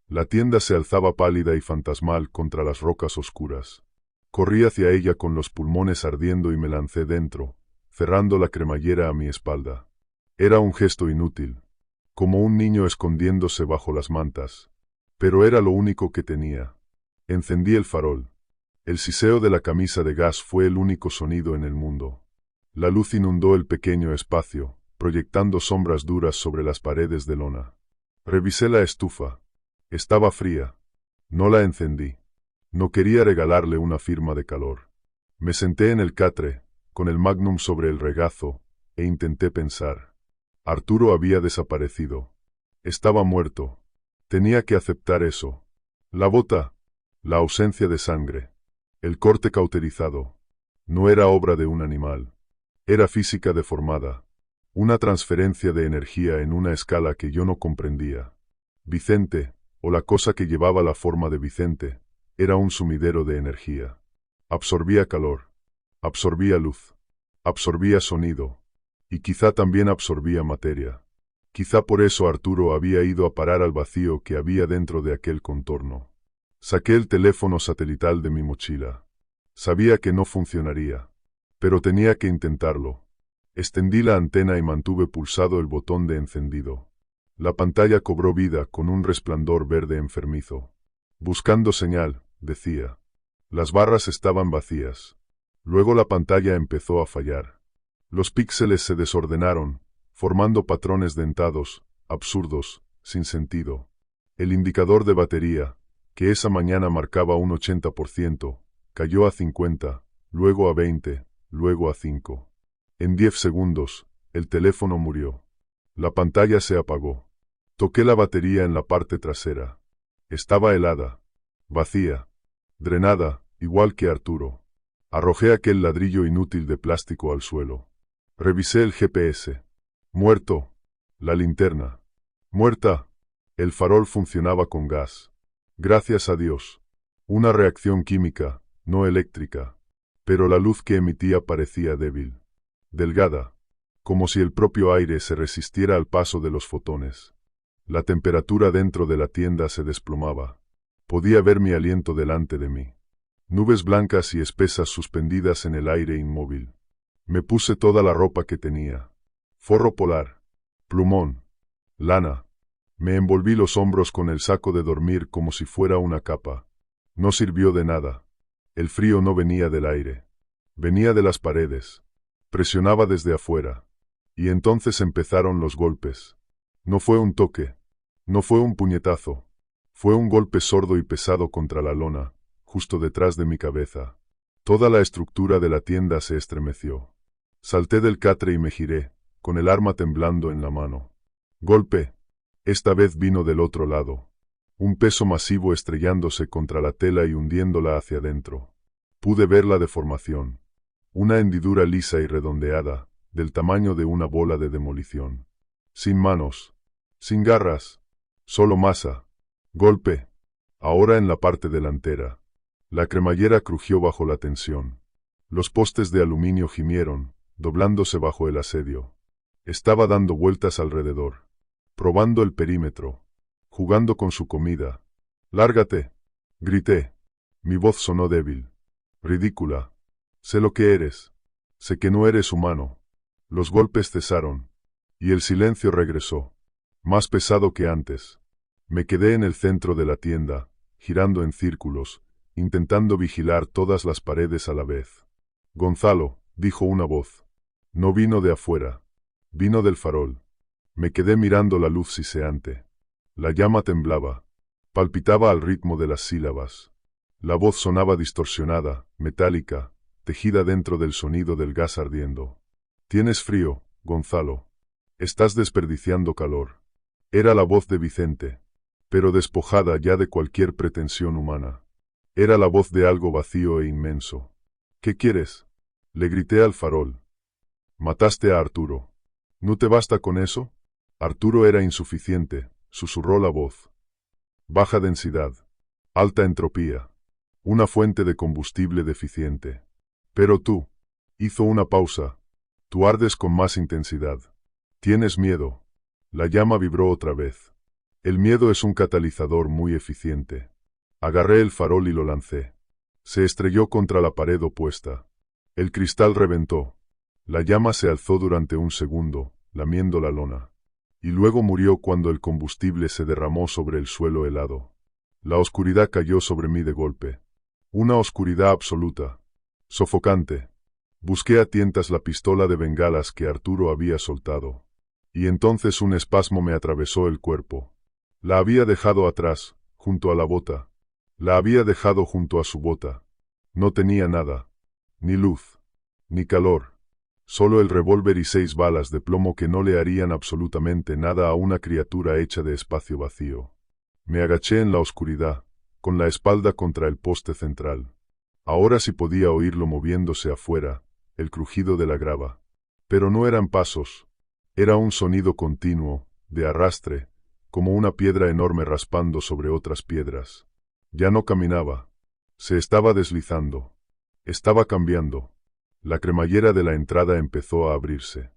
La tienda se alzaba pálida y fantasmal contra las rocas oscuras. Corrí hacia ella con los pulmones ardiendo y me lancé dentro, cerrando la cremallera a mi espalda. Era un gesto inútil, como un niño escondiéndose bajo las mantas. Pero era lo único que tenía. Encendí el farol. El siseo de la camisa de gas fue el único sonido en el mundo. La luz inundó el pequeño espacio, proyectando sombras duras sobre las paredes de lona. Revisé la estufa. Estaba fría. No la encendí. No quería regalarle una firma de calor. Me senté en el catre, con el magnum sobre el regazo, e intenté pensar. Arturo había desaparecido. Estaba muerto. Tenía que aceptar eso. La bota, la ausencia de sangre, el corte cauterizado. No era obra de un animal. Era física deformada. Una transferencia de energía en una escala que yo no comprendía. Vicente, o la cosa que llevaba la forma de Vicente, era un sumidero de energía. Absorbía calor. Absorbía luz. Absorbía sonido. Y quizá también absorbía materia. Quizá por eso Arturo había ido a parar al vacío que había dentro de aquel contorno. Saqué el teléfono satelital de mi mochila. Sabía que no funcionaría, pero tenía que intentarlo. Extendí la antena y mantuve pulsado el botón de encendido. La pantalla cobró vida con un resplandor verde enfermizo. Buscando señal, decía. Las barras estaban vacías. Luego la pantalla empezó a fallar. Los píxeles se desordenaron, formando patrones dentados, absurdos, sin sentido. El indicador de batería, que esa mañana marcaba un 80%, cayó a 50, luego a 20, luego a 5. En 10 segundos, el teléfono murió. La pantalla se apagó. Toqué la batería en la parte trasera. Estaba helada, vacía, drenada, igual que Arturo. Arrojé aquel ladrillo inútil de plástico al suelo. Revisé el GPS. Muerto. La linterna. Muerta. El farol funcionaba con gas. Gracias a Dios. Una reacción química, no eléctrica. Pero la luz que emitía parecía débil. Delgada. Como si el propio aire se resistiera al paso de los fotones. La temperatura dentro de la tienda se desplomaba. Podía ver mi aliento delante de mí. Nubes blancas y espesas suspendidas en el aire inmóvil. Me puse toda la ropa que tenía. Forro polar. Plumón. Lana. Me envolví los hombros con el saco de dormir como si fuera una capa. No sirvió de nada. El frío no venía del aire. Venía de las paredes. Presionaba desde afuera. Y entonces empezaron los golpes. No fue un toque. No fue un puñetazo. Fue un golpe sordo y pesado contra la lona, justo detrás de mi cabeza. Toda la estructura de la tienda se estremeció. Salté del catre y me giré, con el arma temblando en la mano. Golpe. Esta vez vino del otro lado. Un peso masivo estrellándose contra la tela y hundiéndola hacia adentro. Pude ver la deformación. Una hendidura lisa y redondeada, del tamaño de una bola de demolición. Sin manos. Sin garras. Solo masa. Golpe. Ahora en la parte delantera. La cremallera crujió bajo la tensión. Los postes de aluminio gimieron, doblándose bajo el asedio. Estaba dando vueltas alrededor. Probando el perímetro. Jugando con su comida. ¡Lárgate! Grité. Mi voz sonó débil. Ridícula. Sé lo que eres. Sé que no eres humano. Los golpes cesaron. Y el silencio regresó. Más pesado que antes. Me quedé en el centro de la tienda, girando en círculos, intentando vigilar todas las paredes a la vez. Gonzalo, dijo una voz. No vino de afuera. Vino del farol. Me quedé mirando la luz siseante. La llama temblaba. Palpitaba al ritmo de las sílabas. La voz sonaba distorsionada, metálica, tejida dentro del sonido del gas ardiendo. Tienes frío, Gonzalo. Estás desperdiciando calor. Era la voz de Vicente, pero despojada ya de cualquier pretensión humana. Era la voz de algo vacío e inmenso. ¿Qué quieres? Le grité al farol. Mataste a Arturo. ¿No te basta con eso? Arturo era insuficiente, susurró la voz. Baja densidad. Alta entropía. Una fuente de combustible deficiente. Pero tú. Hizo una pausa. Tú ardes con más intensidad. Tienes miedo. La llama vibró otra vez. El miedo es un catalizador muy eficiente. Agarré el farol y lo lancé. Se estrelló contra la pared opuesta. El cristal reventó. La llama se alzó durante un segundo, lamiendo la lona. Y luego murió cuando el combustible se derramó sobre el suelo helado. La oscuridad cayó sobre mí de golpe. Una oscuridad absoluta. Sofocante. Busqué a tientas la pistola de bengalas que Arturo había soltado. Y entonces un espasmo me atravesó el cuerpo. La había dejado atrás, junto a la bota. La había dejado junto a su bota. No tenía nada. Ni luz. Ni calor. Solo el revólver y 6 balas de plomo que no le harían absolutamente nada a una criatura hecha de espacio vacío. Me agaché en la oscuridad, con la espalda contra el poste central. Ahora sí podía oírlo moviéndose afuera, el crujido de la grava. Pero no eran pasos. Era un sonido continuo, de arrastre, como una piedra enorme raspando sobre otras piedras. Ya no caminaba. Se estaba deslizando. Estaba cambiando. La cremallera de la entrada empezó a abrirse.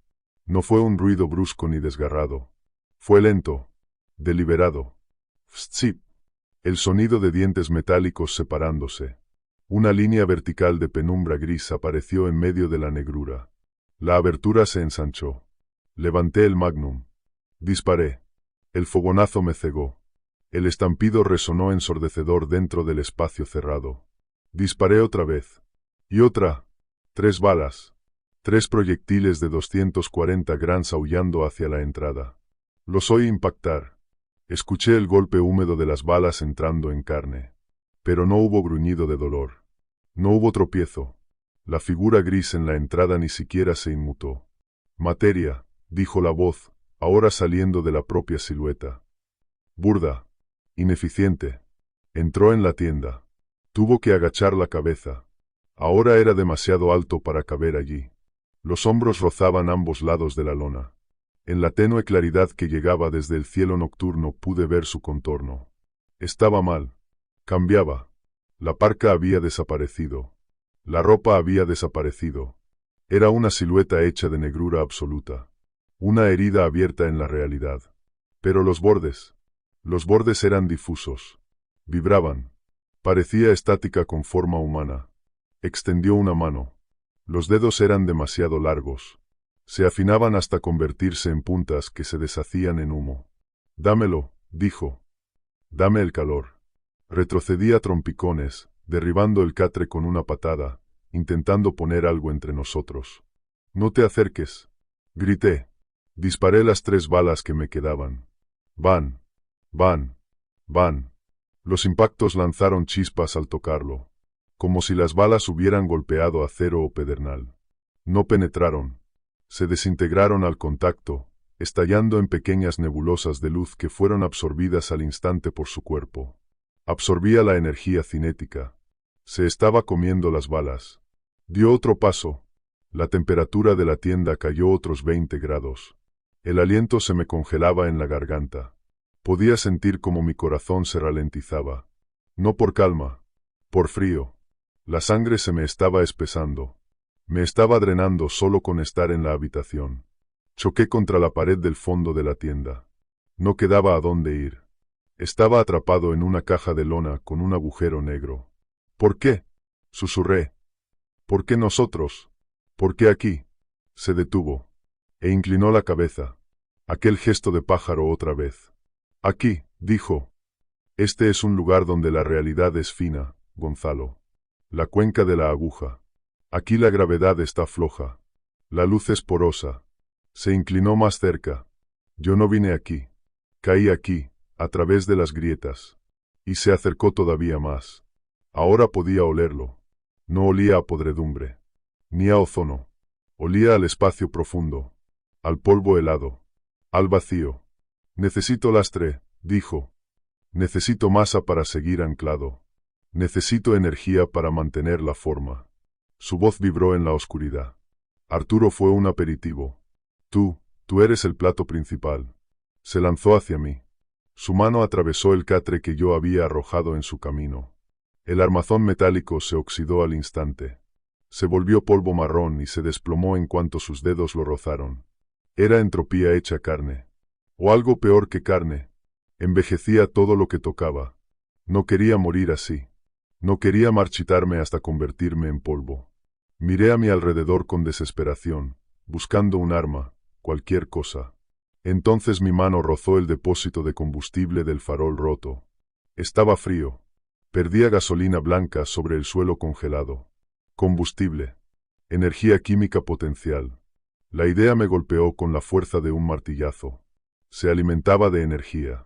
No fue un ruido brusco ni desgarrado. Fue lento. Deliberado. Fzip. El sonido de dientes metálicos separándose. Una línea vertical de penumbra gris apareció en medio de la negrura. La abertura se ensanchó. Levanté el Magnum. Disparé. El fogonazo me cegó. El estampido resonó ensordecedor dentro del espacio cerrado. Disparé otra vez. Y otra. 3 balas. 3 proyectiles de 240 grams aullando hacia la entrada. Los oí impactar. Escuché el golpe húmedo de las balas entrando en carne. Pero no hubo gruñido de dolor. No hubo tropiezo. La figura gris en la entrada ni siquiera se inmutó. Materia, dijo la voz, ahora saliendo de la propia silueta. Burda. Ineficiente. Entró en la tienda. Tuvo que agachar la cabeza. Ahora era demasiado alto para caber allí. Los hombros rozaban ambos lados de la lona. En la tenue claridad que llegaba desde el cielo nocturno pude ver su contorno. Estaba mal. Cambiaba. La parca había desaparecido. La ropa había desaparecido. Era una silueta hecha de negrura absoluta. Una herida abierta en la realidad. Pero los bordes eran difusos. Vibraban. Parecía estática con forma humana. Extendió una mano. Los dedos eran demasiado largos. Se afinaban hasta convertirse en puntas que se deshacían en humo. Dámelo, dijo. Dame el calor. Retrocedí a trompicones, derribando el catre con una patada, intentando poner algo entre nosotros. No te acerques. Grité. Disparé las 3 balas que me quedaban. Van. Van. Van. Los impactos lanzaron chispas al tocarlo, como si las balas hubieran golpeado acero o pedernal. No penetraron. Se desintegraron al contacto, estallando en pequeñas nebulosas de luz que fueron absorbidas al instante por su cuerpo. Absorbía la energía cinética. Se estaba comiendo las balas. Dio otro paso. La temperatura de la tienda cayó otros 20 grados. El aliento se me congelaba en la garganta. Podía sentir como mi corazón se ralentizaba. No por calma, por frío. La sangre se me estaba espesando. Me estaba drenando solo con estar en la habitación. Choqué contra la pared del fondo de la tienda. No quedaba a dónde ir. Estaba atrapado en una caja de lona con un agujero negro. ¿Por qué? Susurré. ¿Por qué nosotros? ¿Por qué aquí? Se detuvo. E inclinó la cabeza. Aquel gesto de pájaro otra vez. Aquí, dijo. Este es un lugar donde la realidad es fina, Gonzalo. La cuenca de la aguja. Aquí la gravedad está floja. La luz es porosa. Se inclinó más cerca. Yo no vine aquí. Caí aquí, a través de las grietas. Y se acercó todavía más. Ahora podía olerlo. No olía a podredumbre. Ni a ozono. Olía al espacio profundo. Al polvo helado. Al vacío. Necesito lastre, dijo. Necesito masa para seguir anclado. Necesito energía para mantener la forma. Su voz vibró en la oscuridad. Arturo fue un aperitivo. Tú eres el plato principal. Se lanzó hacia mí. Su mano atravesó el catre que yo había arrojado en su camino. El armazón metálico se oxidó al instante. Se volvió polvo marrón y se desplomó en cuanto sus dedos lo rozaron. Era entropía hecha carne. O algo peor que carne. Envejecía todo lo que tocaba. No quería morir así. No quería marchitarme hasta convertirme en polvo. Miré a mi alrededor con desesperación, buscando un arma, cualquier cosa. Entonces mi mano rozó el depósito de combustible del farol roto. Estaba frío. Perdía gasolina blanca sobre el suelo congelado. Combustible. Energía química potencial. La idea me golpeó con la fuerza de un martillazo. Se alimentaba de energía.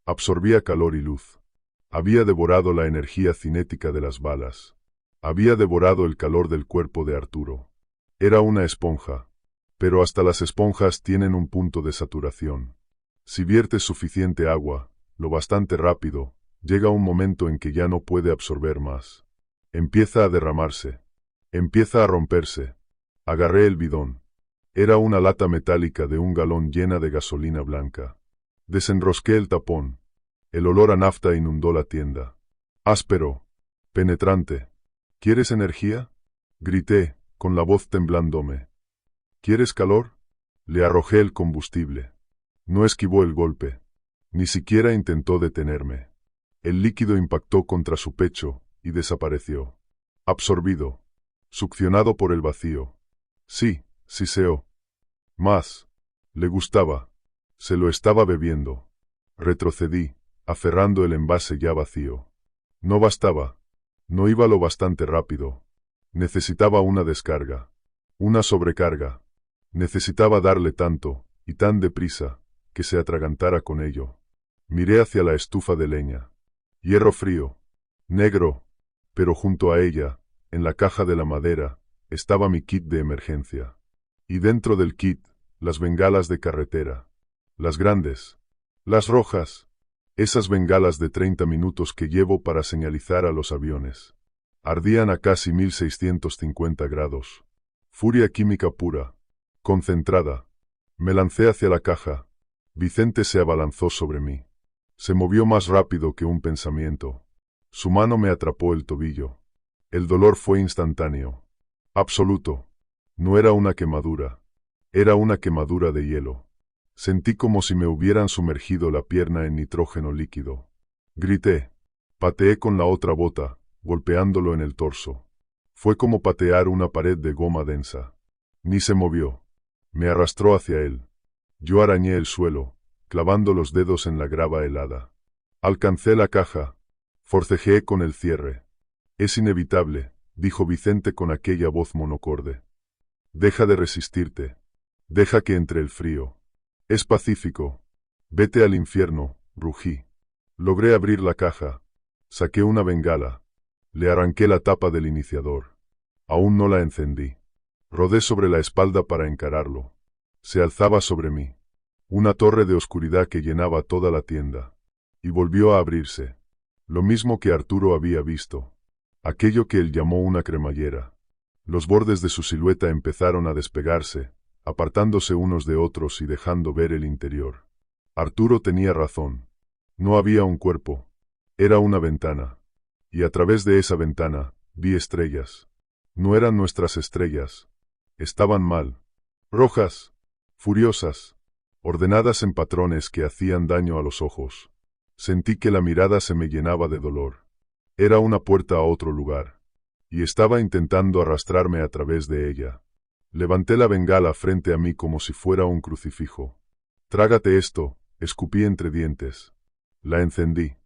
Absorbía calor y luz. Había devorado la energía cinética de las balas. Había devorado el calor del cuerpo de Arturo. Era una esponja. Pero hasta las esponjas tienen un punto de saturación. Si viertes suficiente agua, lo bastante rápido, llega un momento en que ya no puede absorber más. Empieza a derramarse. Empieza a romperse. Agarré el bidón. Era una lata metálica de 1 galón llena de gasolina blanca. Desenrosqué el tapón. El olor a nafta inundó la tienda. Áspero. Penetrante. ¿Quieres energía? Grité, con la voz temblándome. ¿Quieres calor? Le arrojé el combustible. No esquivó el golpe. Ni siquiera intentó detenerme. El líquido impactó contra su pecho y desapareció. Absorbido. Succionado por el vacío. Sí, siseó. Más. Le gustaba. Se lo estaba bebiendo. Retrocedí, aferrando el envase ya vacío. No bastaba. No iba lo bastante rápido. Necesitaba una descarga. Una sobrecarga. Necesitaba darle tanto, y tan deprisa, que se atragantara con ello. Miré hacia la estufa de leña. Hierro frío. Negro. Pero junto a ella, en la caja de la madera, estaba mi kit de emergencia. Y dentro del kit, las bengalas de carretera. Las grandes. Las rojas. Esas bengalas de 30 minutos que llevo para señalizar a los aviones. Ardían a casi 1650 grados. Furia química pura. Concentrada. Me lancé hacia la caja. Vicente se abalanzó sobre mí. Se movió más rápido que un pensamiento. Su mano me atrapó el tobillo. El dolor fue instantáneo. Absoluto. No era una quemadura. Era una quemadura de hielo. Sentí como si me hubieran sumergido la pierna en nitrógeno líquido. Grité. Pateé con la otra bota, golpeándolo en el torso. Fue como patear una pared de goma densa. Ni se movió. Me arrastró hacia él. Yo arañé el suelo, clavando los dedos en la grava helada. Alcancé la caja. Forcejeé con el cierre. Es inevitable, dijo Vicente con aquella voz monocorde. Deja de resistirte. Deja que entre el frío. Es pacífico. Vete al infierno, rugí. Logré abrir la caja. Saqué una bengala. Le arranqué la tapa del iniciador. Aún no la encendí. Rodé sobre la espalda para encararlo. Se alzaba sobre mí. Una torre de oscuridad que llenaba toda la tienda. Y volvió a abrirse. Lo mismo que Arturo había visto. Aquello que él llamó una cremallera. Los bordes de su silueta empezaron a despegarse, apartándose unos de otros y dejando ver el interior. Arturo tenía razón. No había un cuerpo. Era una ventana. Y a través de esa ventana, vi estrellas. No eran nuestras estrellas. Estaban mal. Rojas. Furiosas. Ordenadas en patrones que hacían daño a los ojos. Sentí que la mirada se me llenaba de dolor. Era una puerta a otro lugar. Y estaba intentando arrastrarme a través de ella. Levanté la bengala frente a mí como si fuera un crucifijo. Trágate esto, escupí entre dientes. La encendí.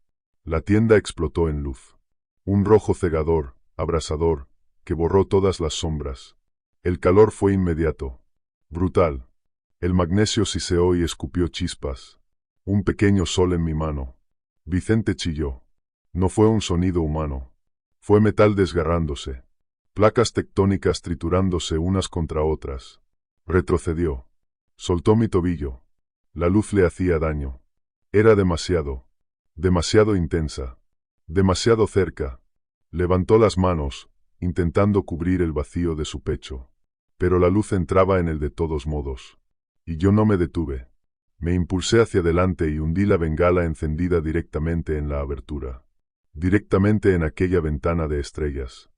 La tienda explotó en luz. Un rojo cegador, abrasador, que borró todas las sombras. El calor fue inmediato. Brutal. El magnesio siseó y escupió chispas. Un pequeño sol en mi mano. Vicente chilló. No fue un sonido humano. Fue metal desgarrándose. Placas tectónicas triturándose unas contra otras. Retrocedió. Soltó mi tobillo. La luz le hacía daño. Era demasiado. Demasiado intensa. Demasiado cerca. Levantó las manos, intentando cubrir el vacío de su pecho. Pero la luz entraba en él de todos modos. Y yo no me detuve. Me impulsé hacia adelante y hundí la bengala encendida directamente en la abertura. Directamente en aquella ventana de estrellas.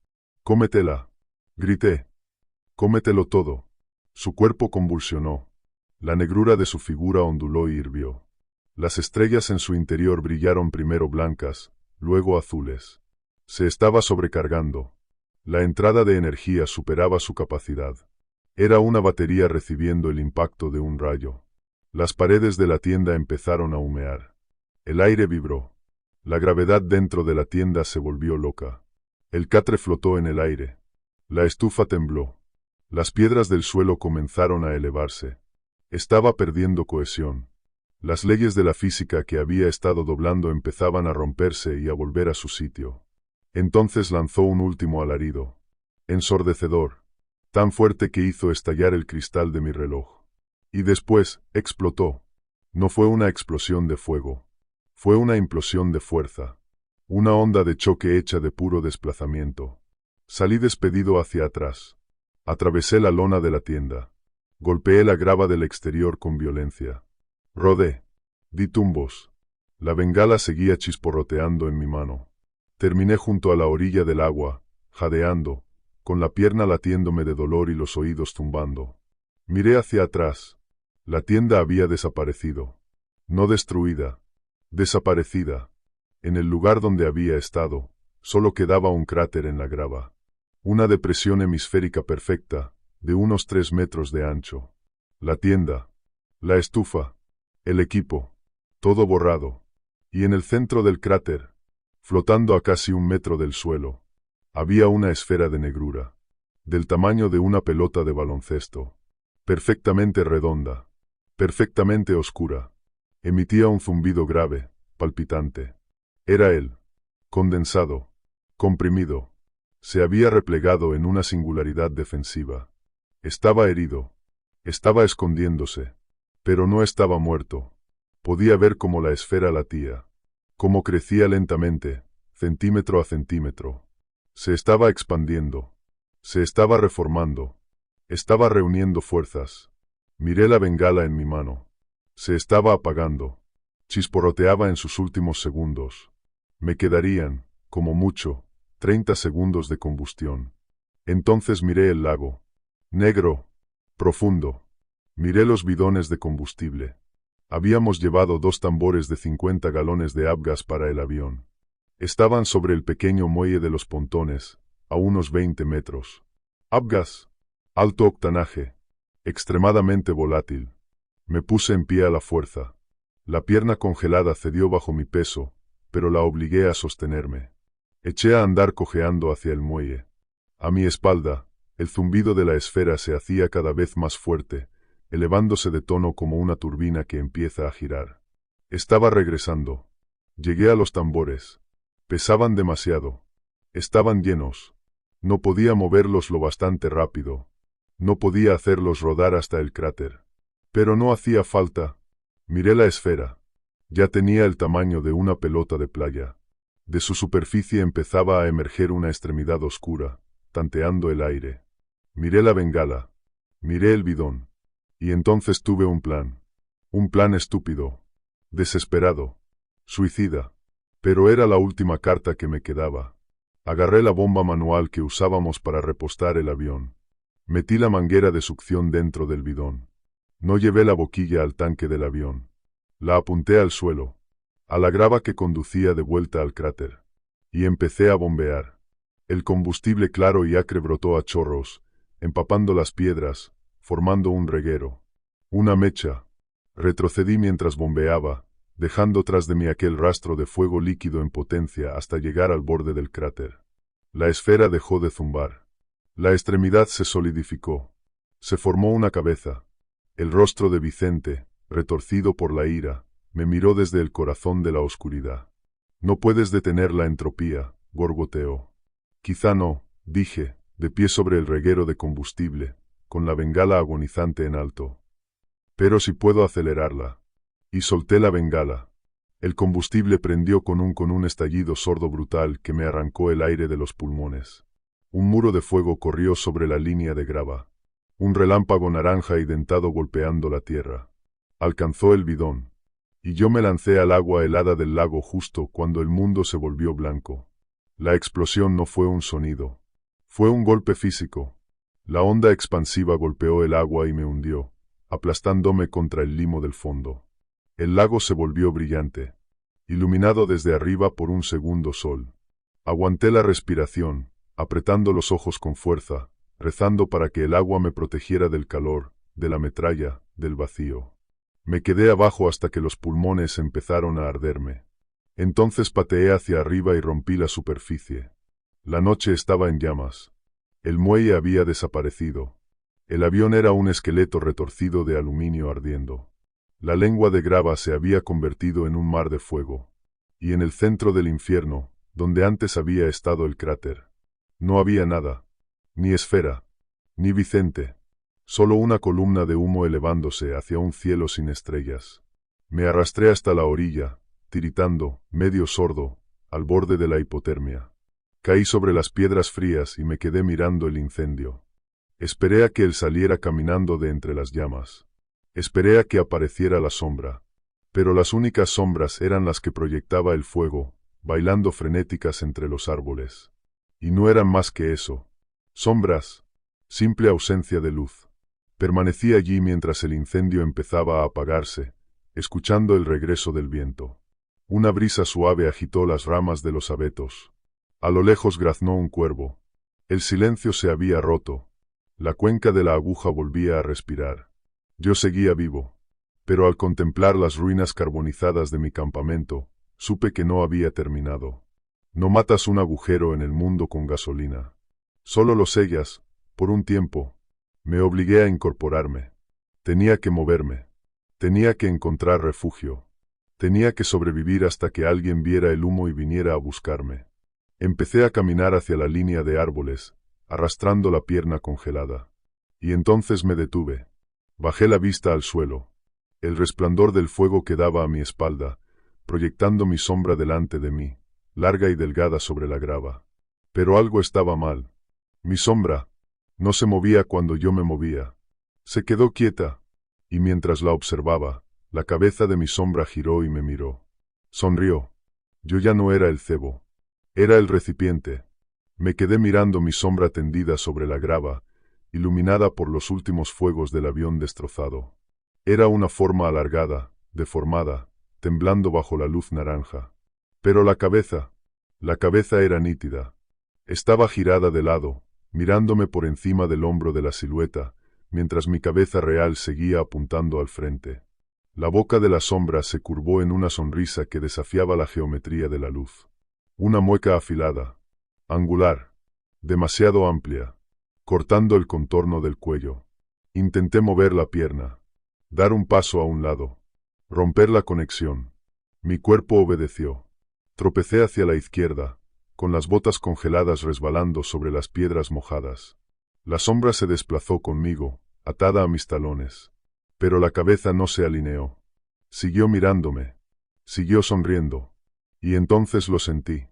«Cómetela», grité. «Cómetelo todo». Su cuerpo convulsionó. La negrura de su figura onduló y hirvió. Las estrellas en su interior brillaron primero blancas, luego azules. Se estaba sobrecargando. La entrada de energía superaba su capacidad. Era una batería recibiendo el impacto de un rayo. Las paredes de la tienda empezaron a humear. El aire vibró. La gravedad dentro de la tienda se volvió loca. El catre flotó en el aire. La estufa tembló. Las piedras del suelo comenzaron a elevarse. Estaba perdiendo cohesión. Las leyes de la física que había estado doblando empezaban a romperse y a volver a su sitio. Entonces lanzó un último alarido. Ensordecedor. Tan fuerte que hizo estallar el cristal de mi reloj. Y después, explotó. No fue una explosión de fuego. Fue una implosión de fuerza. Una onda de choque hecha de puro desplazamiento. Salí despedido hacia atrás. Atravesé la lona de la tienda. Golpeé la grava del exterior con violencia. Rodé. Di tumbos. La bengala seguía chisporroteando en mi mano. Terminé junto a la orilla del agua, jadeando, con la pierna latiéndome de dolor y los oídos tumbando. Miré hacia atrás. La tienda había desaparecido. No destruida. Desaparecida. En el lugar donde había estado, solo quedaba un cráter en la grava. Una depresión hemisférica perfecta, de unos 3 metros de ancho. La tienda. La estufa. El equipo. todo borrado. Y en el centro del cráter, flotando a casi 1 metro del suelo, había una esfera de negrura, del tamaño de una pelota de baloncesto, perfectamente redonda, perfectamente oscura. Emitía un zumbido grave, palpitante. Era él, condensado, comprimido. Se había replegado en una singularidad defensiva. Estaba herido. Estaba escondiéndose. Pero no estaba muerto. Podía ver cómo la esfera latía. Cómo crecía lentamente, centímetro a centímetro. Se estaba expandiendo. Se estaba reformando. Estaba reuniendo fuerzas. Miré la bengala en mi mano. Se estaba apagando. Chisporroteaba en sus últimos segundos. Me quedarían, como mucho, 30 segundos de combustión. Entonces miré el lago. Negro. Profundo. Miré los bidones de combustible. Habíamos llevado 2 tambores de 50 galones de avgas para el avión. Estaban sobre el pequeño muelle de los pontones, a unos 20 metros. Avgas. Alto octanaje. Extremadamente volátil. Me puse en pie a la fuerza. La pierna congelada cedió bajo mi peso, pero la obligué a sostenerme. Eché a andar cojeando hacia el muelle. A mi espalda, el zumbido de la esfera se hacía cada vez más fuerte, elevándose de tono como una turbina que empieza a girar. Estaba regresando. Llegué a los tambores. Pesaban demasiado. Estaban llenos. No podía moverlos lo bastante rápido. No podía hacerlos rodar hasta el cráter. Pero no hacía falta. Miré la esfera. Ya tenía el tamaño de una pelota de playa. De su superficie empezaba a emerger una extremidad oscura, tanteando el aire. Miré la bengala. Miré el bidón. Y entonces tuve un plan. Un plan estúpido. Desesperado. Suicida. Pero era la última carta que me quedaba. Agarré la bomba manual que usábamos para repostar el avión. Metí la manguera de succión dentro del bidón. No llevé la boquilla al tanque del avión. La apunté al suelo, a la grava que conducía de vuelta al cráter. Y empecé a bombear. El combustible claro y acre brotó a chorros, empapando las piedras, formando un reguero. Una mecha. Retrocedí mientras bombeaba, dejando tras de mí aquel rastro de fuego líquido en potencia hasta llegar al borde del cráter. La esfera dejó de zumbar. La extremidad se solidificó. Se formó una cabeza. El rostro de Vicente, retorcido por la ira, me miró desde el corazón de la oscuridad. No puedes detener la entropía, gorgoteó. Quizá no, dije, de pie sobre el reguero de combustible, con la bengala agonizante en alto. Pero si puedo acelerarla. Y solté la bengala. El combustible prendió con un estallido sordo brutal que me arrancó el aire de los pulmones. Un muro de fuego corrió sobre la línea de grava. Un relámpago naranja y dentado golpeando la tierra. Alcanzó el bidón. Y yo me lancé al agua helada del lago justo cuando el mundo se volvió blanco. La explosión no fue un sonido. Fue un golpe físico. La onda expansiva golpeó el agua y me hundió, aplastándome contra el limo del fondo. El lago se volvió brillante, iluminado desde arriba por un segundo sol. Aguanté la respiración, apretando los ojos con fuerza, rezando para que el agua me protegiera del calor, de la metralla, del vacío. Me quedé abajo hasta que los pulmones empezaron a arderme. Entonces pateé hacia arriba y rompí la superficie. La noche estaba en llamas. El muelle había desaparecido. El avión era un esqueleto retorcido de aluminio ardiendo. La lengua de grava se había convertido en un mar de fuego. Y en el centro del infierno, donde antes había estado el cráter, no había nada. Ni esfera, ni Vicente. Solo una columna de humo elevándose hacia un cielo sin estrellas. Me arrastré hasta la orilla, tiritando, medio sordo, al borde de la hipotermia. Caí sobre las piedras frías y me quedé mirando el incendio. Esperé a que él saliera caminando de entre las llamas. Esperé a que apareciera la sombra. Pero las únicas sombras eran las que proyectaba el fuego, bailando frenéticas entre los árboles. Y no eran más que eso. Sombras. Simple ausencia de luz. Permanecí allí mientras el incendio empezaba a apagarse, escuchando el regreso del viento. Una brisa suave agitó las ramas de los abetos. A lo lejos graznó un cuervo. El silencio se había roto. La cuenca de la aguja volvía a respirar. Yo seguía vivo. Pero al contemplar las ruinas carbonizadas de mi campamento, supe que no había terminado. No matas un agujero en el mundo con gasolina. Solo lo sellas, por un tiempo. Me obligué a incorporarme. Tenía que moverme. Tenía que encontrar refugio. Tenía que sobrevivir hasta que alguien viera el humo y viniera a buscarme. Empecé a caminar hacia la línea de árboles, arrastrando la pierna congelada. Y entonces me detuve. Bajé la vista al suelo. El resplandor del fuego quedaba a mi espalda, proyectando mi sombra delante de mí, larga y delgada sobre la grava. Pero algo estaba mal. Mi sombra no se movía cuando yo me movía. Se quedó quieta, y mientras la observaba, la cabeza de mi sombra giró y me miró. Sonrió. Yo ya no era el cebo. Era el recipiente. Me quedé mirando mi sombra tendida sobre la grava, iluminada por los últimos fuegos del avión destrozado. Era una forma alargada, deformada, temblando bajo la luz naranja. Pero la cabeza era nítida. Estaba girada de lado, mirándome por encima del hombro de la silueta, mientras mi cabeza real seguía apuntando al frente. La boca de la sombra se curvó en una sonrisa que desafiaba la geometría de la luz. Una mueca afilada, angular, demasiado amplia, cortando el contorno del cuello. Intenté mover la pierna, dar un paso a un lado, romper la conexión. Mi cuerpo obedeció. Tropecé hacia la izquierda, con las botas congeladas resbalando sobre las piedras mojadas. La sombra se desplazó conmigo, atada a mis talones. Pero la cabeza no se alineó. Siguió mirándome. Siguió sonriendo. Y entonces lo sentí.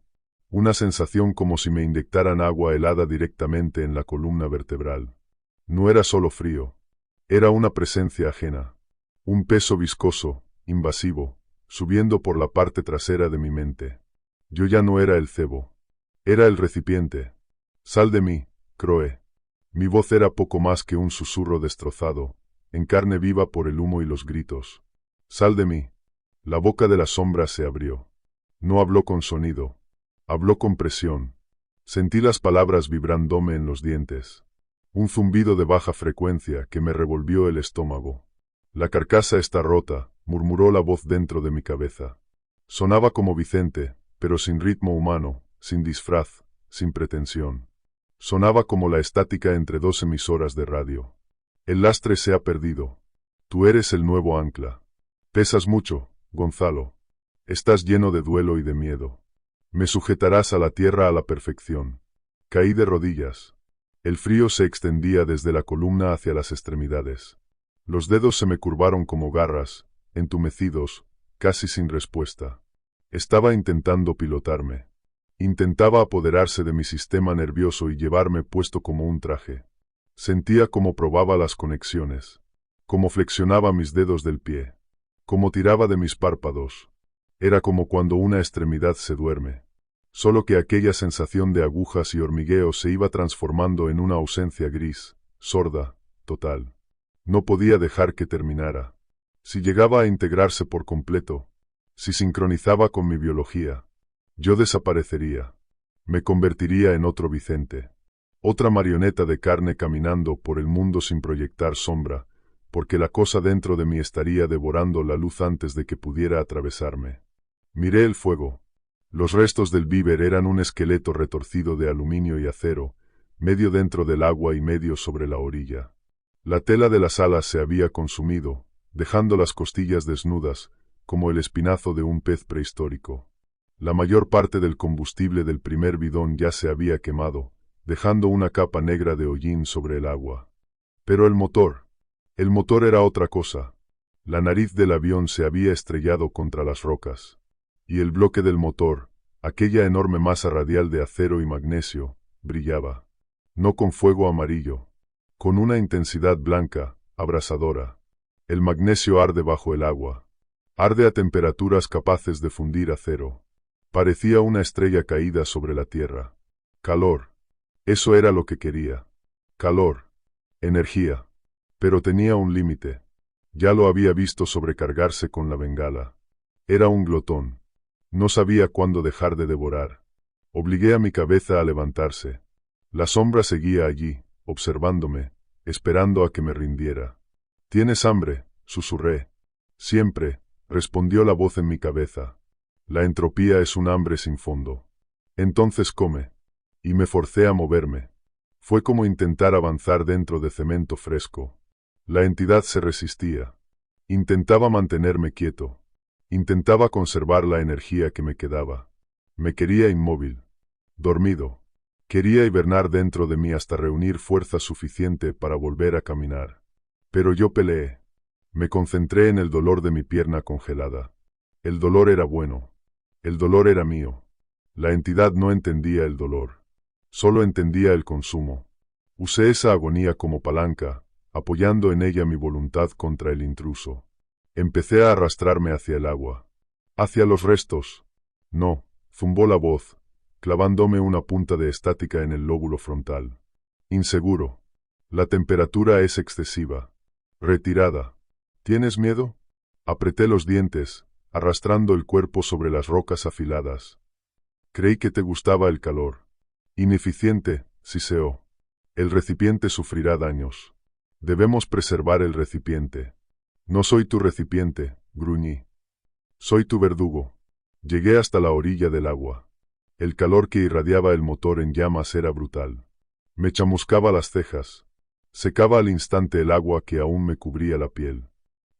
Una sensación como si me inyectaran agua helada directamente en la columna vertebral. No era solo frío. Era una presencia ajena. Un peso viscoso, invasivo, subiendo por la parte trasera de mi mente. Yo ya no era el cebo. Era el recipiente. Sal de mí, Croe. Mi voz era poco más que un susurro destrozado, en carne viva por el humo y los gritos. Sal de mí. La boca de la sombra se abrió. No habló con sonido. Habló con presión. Sentí las palabras vibrándome en los dientes. Un zumbido de baja frecuencia que me revolvió el estómago. La carcasa está rota, murmuró la voz dentro de mi cabeza. Sonaba como Vicente, pero sin ritmo humano, sin disfraz, sin pretensión. Sonaba como la estática entre dos emisoras de radio. El lastre se ha perdido. Tú eres el nuevo ancla. Pesas mucho, Gonzalo. Estás lleno de duelo y de miedo. Me sujetarás a la tierra a la perfección. Caí de rodillas. El frío se extendía desde la columna hacia las extremidades. Los dedos se me curvaron como garras, entumecidos, casi sin respuesta. Estaba intentando pilotarme. Intentaba apoderarse de mi sistema nervioso y llevarme puesto como un traje. Sentía cómo probaba las conexiones, cómo flexionaba mis dedos del pie, cómo tiraba de mis párpados. Era como cuando una extremidad se duerme. Solo que aquella sensación de agujas y hormigueo se iba transformando en una ausencia gris, sorda, total. No podía dejar que terminara. Si llegaba a integrarse por completo, si sincronizaba con mi biología, yo desaparecería. Me convertiría en otro Vicente. Otra marioneta de carne caminando por el mundo sin proyectar sombra, porque la cosa dentro de mí estaría devorando la luz antes de que pudiera atravesarme. Miré el fuego. Los restos del víver eran un esqueleto retorcido de aluminio y acero, medio dentro del agua y medio sobre la orilla. La tela de las alas se había consumido, dejando las costillas desnudas, como el espinazo de un pez prehistórico. La mayor parte del combustible del primer bidón ya se había quemado, dejando una capa negra de hollín sobre el agua. Pero el motor era otra cosa. La nariz del avión se había estrellado contra las rocas. Y el bloque del motor, aquella enorme masa radial de acero y magnesio, brillaba. No con fuego amarillo, con una intensidad blanca, abrasadora. El magnesio arde bajo el agua. Arde a temperaturas capaces de fundir acero. Parecía una estrella caída sobre la tierra. Calor. Eso era lo que quería. Calor. Energía. Pero tenía un límite. Ya lo había visto sobrecargarse con la bengala. Era un glotón. No sabía cuándo dejar de devorar. Obligué a mi cabeza a levantarse. La sombra seguía allí, observándome, esperando a que me rindiera. ¿Tienes hambre?, susurré. Siempre, respondió la voz en mi cabeza. La entropía es un hambre sin fondo. Entonces come. Y me forcé a moverme. Fue como intentar avanzar dentro de cemento fresco. La entidad se resistía. Intentaba mantenerme quieto. Intentaba conservar la energía que me quedaba. Me quería inmóvil. Dormido. Quería hibernar dentro de mí hasta reunir fuerza suficiente para volver a caminar. Pero yo peleé. Me concentré en el dolor de mi pierna congelada. El dolor era bueno. El dolor era mío. La entidad no entendía el dolor. Solo entendía el consumo. Usé esa agonía como palanca, apoyando en ella mi voluntad contra el intruso. Empecé a arrastrarme hacia el agua. Hacia los restos. No, zumbó la voz, clavándome una punta de estática en el lóbulo frontal. Inseguro. La temperatura es excesiva. Retirada. ¿Tienes miedo? Apreté los dientes, arrastrando el cuerpo sobre las rocas afiladas. Creí que te gustaba el calor. Ineficiente, siseó. El recipiente sufrirá daños. Debemos preservar el recipiente. No soy tu recipiente, gruñí. Soy tu verdugo. Llegué hasta la orilla del agua. El calor que irradiaba el motor en llamas era brutal. Me chamuscaba las cejas. Secaba al instante el agua que aún me cubría la piel.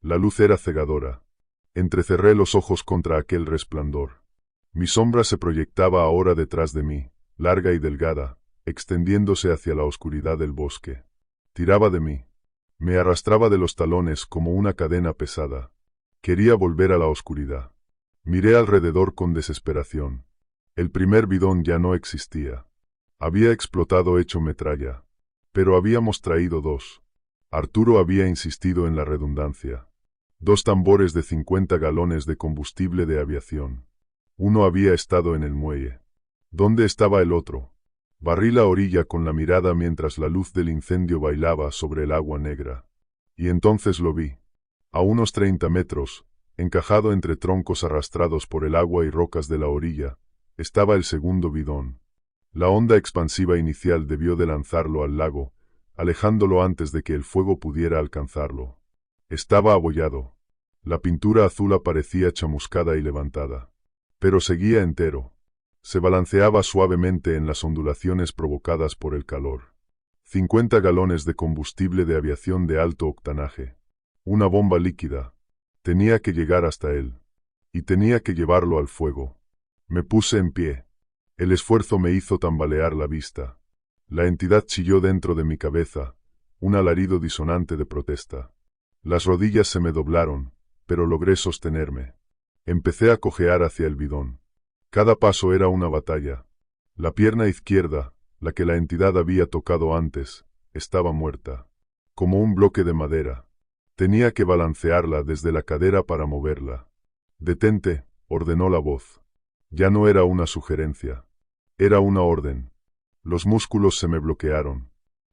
La luz era cegadora. Entrecerré los ojos contra aquel resplandor. Mi sombra se proyectaba ahora detrás de mí, larga y delgada, extendiéndose hacia la oscuridad del bosque. Tiraba de mí. Me arrastraba de los talones como una cadena pesada. Quería volver a la oscuridad. Miré alrededor con desesperación. El primer bidón ya no existía. Había explotado hecho metralla. Pero habíamos traído dos. Arturo había insistido en la redundancia. 2 tambores de 50 galones de combustible de aviación. Uno había estado en el muelle. ¿Dónde estaba el otro? Barrí la orilla con la mirada mientras la luz del incendio bailaba sobre el agua negra. Y entonces lo vi. A unos 30 metros, encajado entre troncos arrastrados por el agua y rocas de la orilla, estaba el segundo bidón. La onda expansiva inicial debió de lanzarlo al lago, alejándolo antes de que el fuego pudiera alcanzarlo. Estaba abollado. La pintura azul aparecía chamuscada y levantada. Pero seguía entero. Se balanceaba suavemente en las ondulaciones provocadas por el calor. 50 galones de combustible de aviación de alto octanaje. Una bomba líquida. Tenía que llegar hasta él. Y tenía que llevarlo al fuego. Me puse en pie. El esfuerzo me hizo tambalear la vista. La entidad chilló dentro de mi cabeza, un alarido disonante de protesta. Las rodillas se me doblaron, pero logré sostenerme. Empecé a cojear hacia el bidón. Cada paso era una batalla. La pierna izquierda, la que la entidad había tocado antes, estaba muerta. Como un bloque de madera. Tenía que balancearla desde la cadera para moverla. «Detente», ordenó la voz. Ya no era una sugerencia. Era una orden. Los músculos se me bloquearon.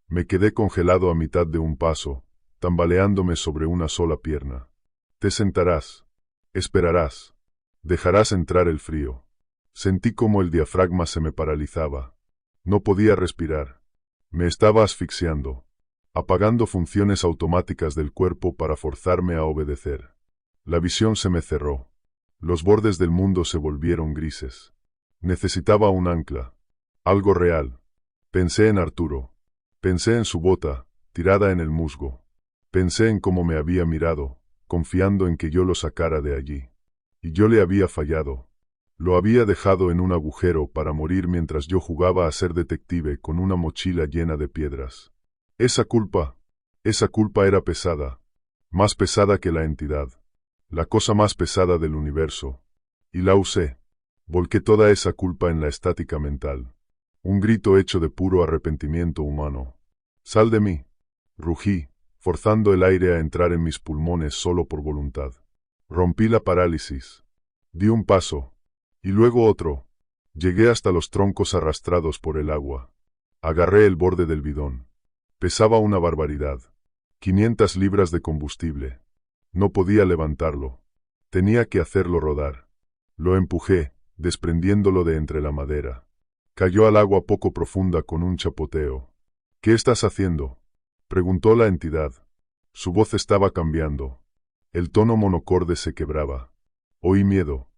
Me quedé congelado a mitad de un paso, tambaleándome sobre una sola pierna. Te sentarás. Esperarás. Dejarás entrar el frío. Sentí como el diafragma se me paralizaba. No podía respirar. Me estaba asfixiando, apagando funciones automáticas del cuerpo para forzarme a obedecer. La visión se me cerró. Los bordes del mundo se volvieron grises. Necesitaba un ancla. Algo real. Pensé en Arturo. Pensé en su bota, tirada en el musgo. Pensé en cómo me había mirado, confiando en que yo lo sacara de allí. Y yo le había fallado. Lo había dejado en un agujero para morir mientras yo jugaba a ser detective con una mochila llena de piedras. Esa culpa era pesada. Más pesada que la entidad. La cosa más pesada del universo. Y la usé. Volqué toda esa culpa en la estática mental. Un grito hecho de puro arrepentimiento humano. «¡Sal de mí!», rugí, forzando el aire a entrar en mis pulmones solo por voluntad. Rompí la parálisis. Di un paso. Y luego otro. Llegué hasta los troncos arrastrados por el agua. Agarré el borde del bidón. Pesaba una barbaridad. 500 libras de combustible. No podía levantarlo. Tenía que hacerlo rodar. Lo empujé, desprendiéndolo de entre la madera. Cayó al agua poco profunda con un chapoteo. «¿Qué estás haciendo?», preguntó la entidad. Su voz estaba cambiando. El tono monocorde se quebraba. Oí miedo.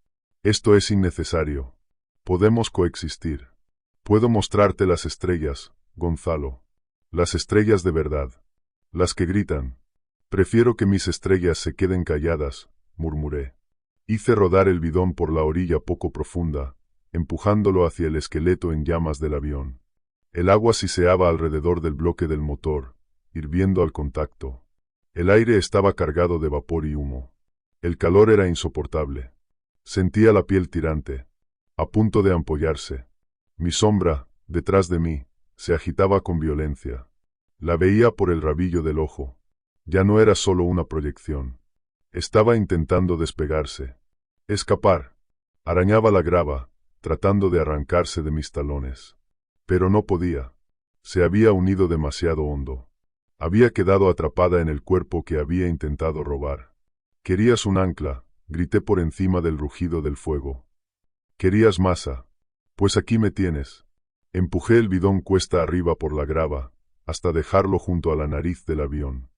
Esto es innecesario. Podemos coexistir. Puedo mostrarte las estrellas, Gonzalo. Las estrellas de verdad. Las que gritan. Prefiero que mis estrellas se queden calladas, murmuré. Hice rodar el bidón por la orilla poco profunda, empujándolo hacia el esqueleto en llamas del avión. El agua siseaba alrededor del bloque del motor, hirviendo al contacto. El aire estaba cargado de vapor y humo. El calor era insoportable. Sentía la piel tirante, a punto de ampollarse. Mi sombra, detrás de mí, se agitaba con violencia. La veía por el rabillo del ojo. Ya no era solo una proyección. Estaba intentando despegarse. Escapar. Arañaba la grava, tratando de arrancarse de mis talones. Pero no podía. Se había unido demasiado hondo. Había quedado atrapada en el cuerpo que había intentado robar. «¿Querías un ancla?», grité por encima del rugido del fuego. «¿Querías masa? Pues aquí me tienes». Empujé el bidón cuesta arriba por la grava, hasta dejarlo junto a la nariz del avión.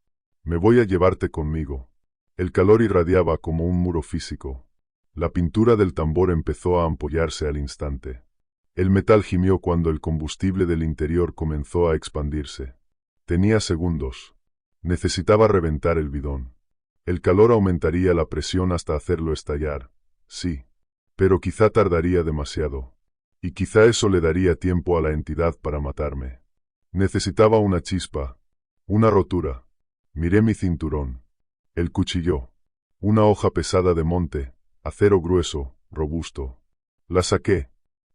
«Me voy a llevarte conmigo». El calor irradiaba como un muro físico. La pintura del tambor empezó a ampollarse al instante. El metal gimió cuando el combustible del interior comenzó a expandirse. Tenía segundos. Necesitaba reventar el bidón. El calor aumentaría la presión hasta hacerlo estallar. Sí. Pero quizá tardaría demasiado. Y quizá eso le daría tiempo a la entidad para matarme. Necesitaba una chispa. Una rotura. Miré mi cinturón. El cuchillo. Una hoja pesada de monte, acero grueso, robusto. La saqué.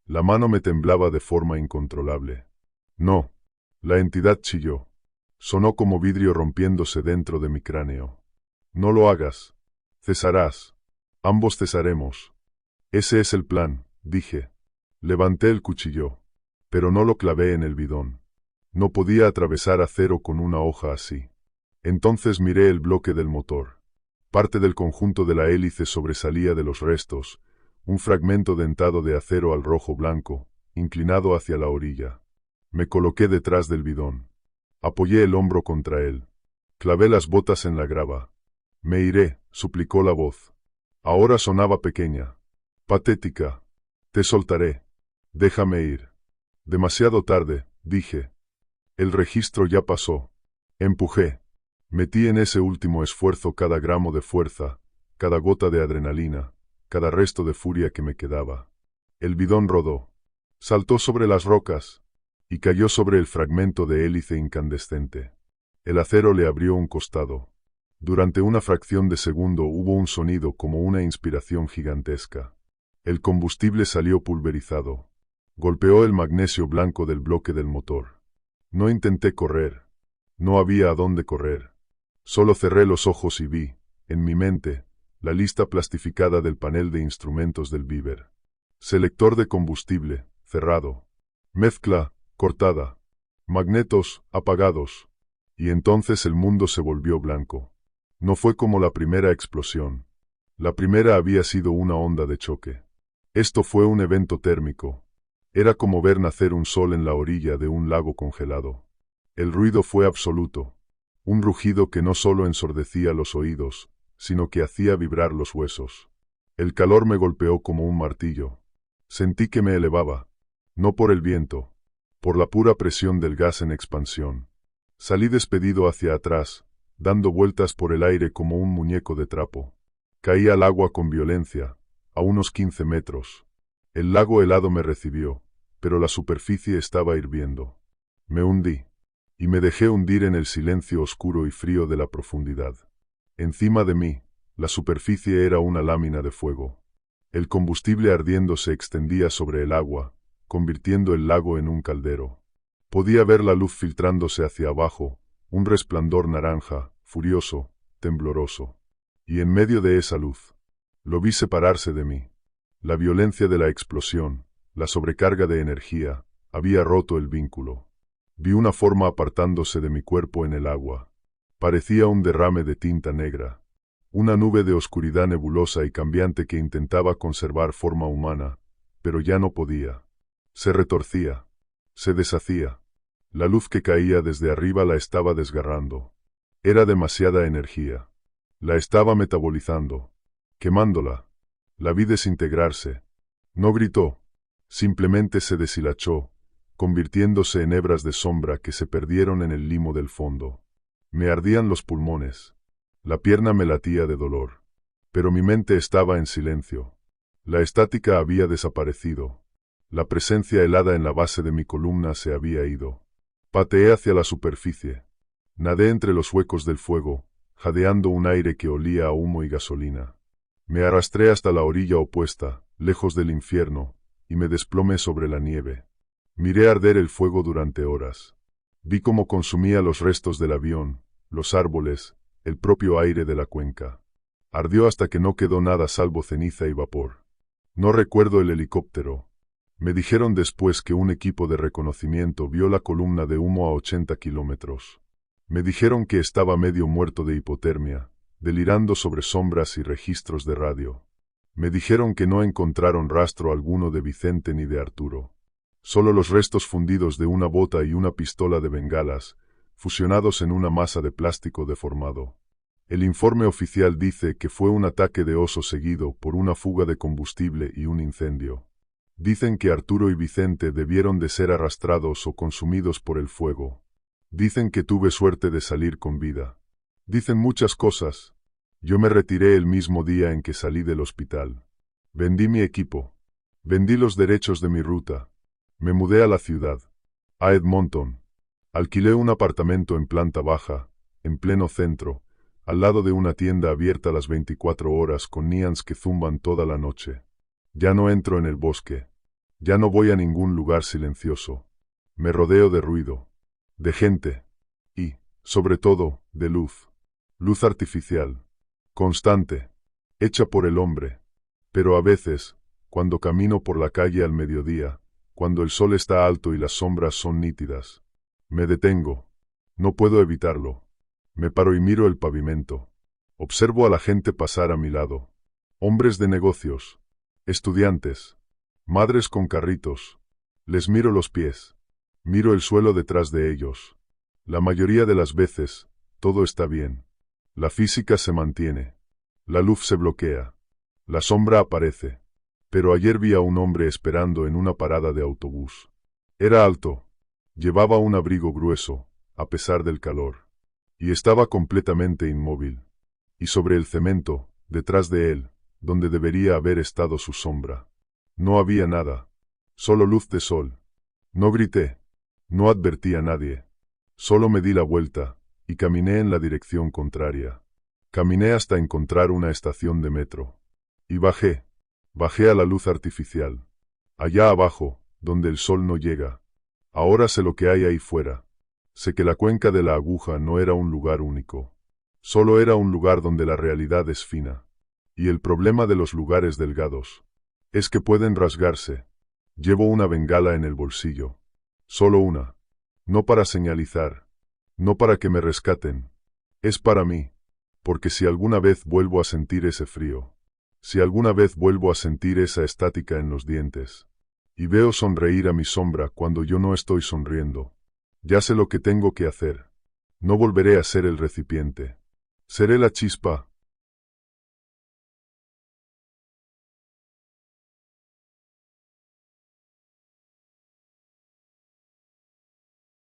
La mano me temblaba de forma incontrolable. No. La entidad chilló. Sonó como vidrio rompiéndose dentro de mi cráneo. No lo hagas. Cesarás. Ambos cesaremos. Ese es el plan, dije. Levanté el cuchillo. Pero no lo clavé en el bidón. No podía atravesar acero con una hoja así. Entonces miré el bloque del motor. Parte del conjunto de la hélice sobresalía de los restos, un fragmento dentado de acero al rojo blanco, inclinado hacia la orilla. Me coloqué detrás del bidón. Apoyé el hombro contra él. Clavé las botas en la grava. «Me iré», suplicó la voz. Ahora sonaba pequeña. Patética. «Te soltaré. Déjame ir». Demasiado tarde, dije. El registro ya pasó. Empujé. Metí en ese último esfuerzo cada gramo de fuerza, cada gota de adrenalina, cada resto de furia que me quedaba. El bidón rodó. Saltó sobre las rocas y cayó sobre el fragmento de hélice incandescente. El acero le abrió un costado. Durante una fracción de segundo hubo un sonido como una inspiración gigantesca. El combustible salió pulverizado. Golpeó el magnesio blanco del bloque del motor. No intenté correr. No había a dónde correr. Solo cerré los ojos y vi, en mi mente, la lista plastificada del panel de instrumentos del Beaver. Selector de combustible, cerrado. Mezcla, cortada. Magnetos, apagados. Y entonces el mundo se volvió blanco. No fue como la primera explosión. La primera había sido una onda de choque. Esto fue un evento térmico. Era como ver nacer un sol en la orilla de un lago congelado. El ruido fue absoluto. Un rugido que no solo ensordecía los oídos, sino que hacía vibrar los huesos. El calor me golpeó como un martillo. Sentí que me elevaba. No por el viento, por la pura presión del gas en expansión. Salí despedido hacia atrás, dando vueltas por el aire como un muñeco de trapo. Caí al agua con violencia, a unos 15 metros. El lago helado me recibió, pero la superficie estaba hirviendo. Me hundí. Y me dejé hundir en el silencio oscuro y frío de la profundidad. Encima de mí, la superficie era una lámina de fuego. El combustible ardiendo se extendía sobre el agua, convirtiendo el lago en un caldero. Podía ver la luz filtrándose hacia abajo, un resplandor naranja, furioso, tembloroso. Y en medio de esa luz, lo vi separarse de mí. La violencia de la explosión, la sobrecarga de energía, había roto el vínculo. Vi una forma apartándose de mi cuerpo en el agua. Parecía un derrame de tinta negra. Una nube de oscuridad nebulosa y cambiante que intentaba conservar forma humana, pero ya no podía. Se retorcía. Se deshacía. La luz que caía desde arriba la estaba desgarrando. Era demasiada energía. La estaba metabolizando, quemándola. La vi desintegrarse. No gritó, simplemente se deshilachó, convirtiéndose en hebras de sombra que se perdieron en el limo del fondo. Me ardían los pulmones. La pierna me latía de dolor. Pero mi mente estaba en silencio. La estática había desaparecido. La presencia helada en la base de mi columna se había ido. Pateé hacia la superficie. Nadé entre los huecos del fuego, jadeando un aire que olía a humo y gasolina. Me arrastré hasta la orilla opuesta, lejos del infierno, y me desplomé sobre la nieve. Miré arder el fuego durante horas. Vi cómo consumía los restos del avión, los árboles, el propio aire de la cuenca. Ardió hasta que no quedó nada salvo ceniza y vapor. No recuerdo el helicóptero. Me dijeron después que un equipo de reconocimiento vio la columna de humo a 80 kilómetros. Me dijeron que estaba medio muerto de hipotermia, delirando sobre sombras y registros de radio. Me dijeron que no encontraron rastro alguno de Vicente ni de Arturo. Solo los restos fundidos de una bota y una pistola de bengalas, fusionados en una masa de plástico deformado. El informe oficial dice que fue un ataque de oso seguido por una fuga de combustible y un incendio. Dicen que Arturo y Vicente debieron de ser arrastrados o consumidos por el fuego. Dicen que tuve suerte de salir con vida. Dicen muchas cosas. Yo me retiré el mismo día en que salí del hospital. Vendí mi equipo. Vendí los derechos de mi ruta. Me mudé a la ciudad, a Edmonton. Alquilé un apartamento en planta baja, en pleno centro, al lado de una tienda abierta las 24 horas con neons que zumban toda la noche. Ya no entro en el bosque. Ya no voy a ningún lugar silencioso. Me rodeo de ruido, de gente y, sobre todo, de luz. Luz artificial, constante, hecha por el hombre. Pero a veces, cuando camino por la calle al mediodía, cuando el sol está alto y las sombras son nítidas, me detengo. No puedo evitarlo. Me paro y miro el pavimento. Observo a la gente pasar a mi lado. Hombres de negocios, estudiantes, madres con carritos. Les miro los pies. Miro el suelo detrás de ellos. La mayoría de las veces, todo está bien. La física se mantiene. La luz se bloquea. La sombra aparece. Pero ayer vi a un hombre esperando en una parada de autobús. Era alto. Llevaba un abrigo grueso, a pesar del calor. Y estaba completamente inmóvil. Y sobre el cemento, detrás de él, donde debería haber estado su sombra, no había nada. Solo luz de sol. No grité. No advertí a nadie. Solo me di la vuelta, y caminé en la dirección contraria. Caminé hasta encontrar una estación de metro. Y bajé. Bajé a la luz artificial. Allá abajo, donde el sol no llega. Ahora sé lo que hay ahí fuera. Sé que la cuenca de la aguja no era un lugar único. Solo era un lugar donde la realidad es fina. Y el problema de los lugares delgados es que pueden rasgarse. Llevo una bengala en el bolsillo. Solo una. No para señalizar. No para que me rescaten. Es para mí. Porque si alguna vez vuelvo a sentir ese frío, si alguna vez vuelvo a sentir esa estática en los dientes, y veo sonreír a mi sombra cuando yo no estoy sonriendo, ya sé lo que tengo que hacer. No volveré a ser el recipiente. Seré la chispa,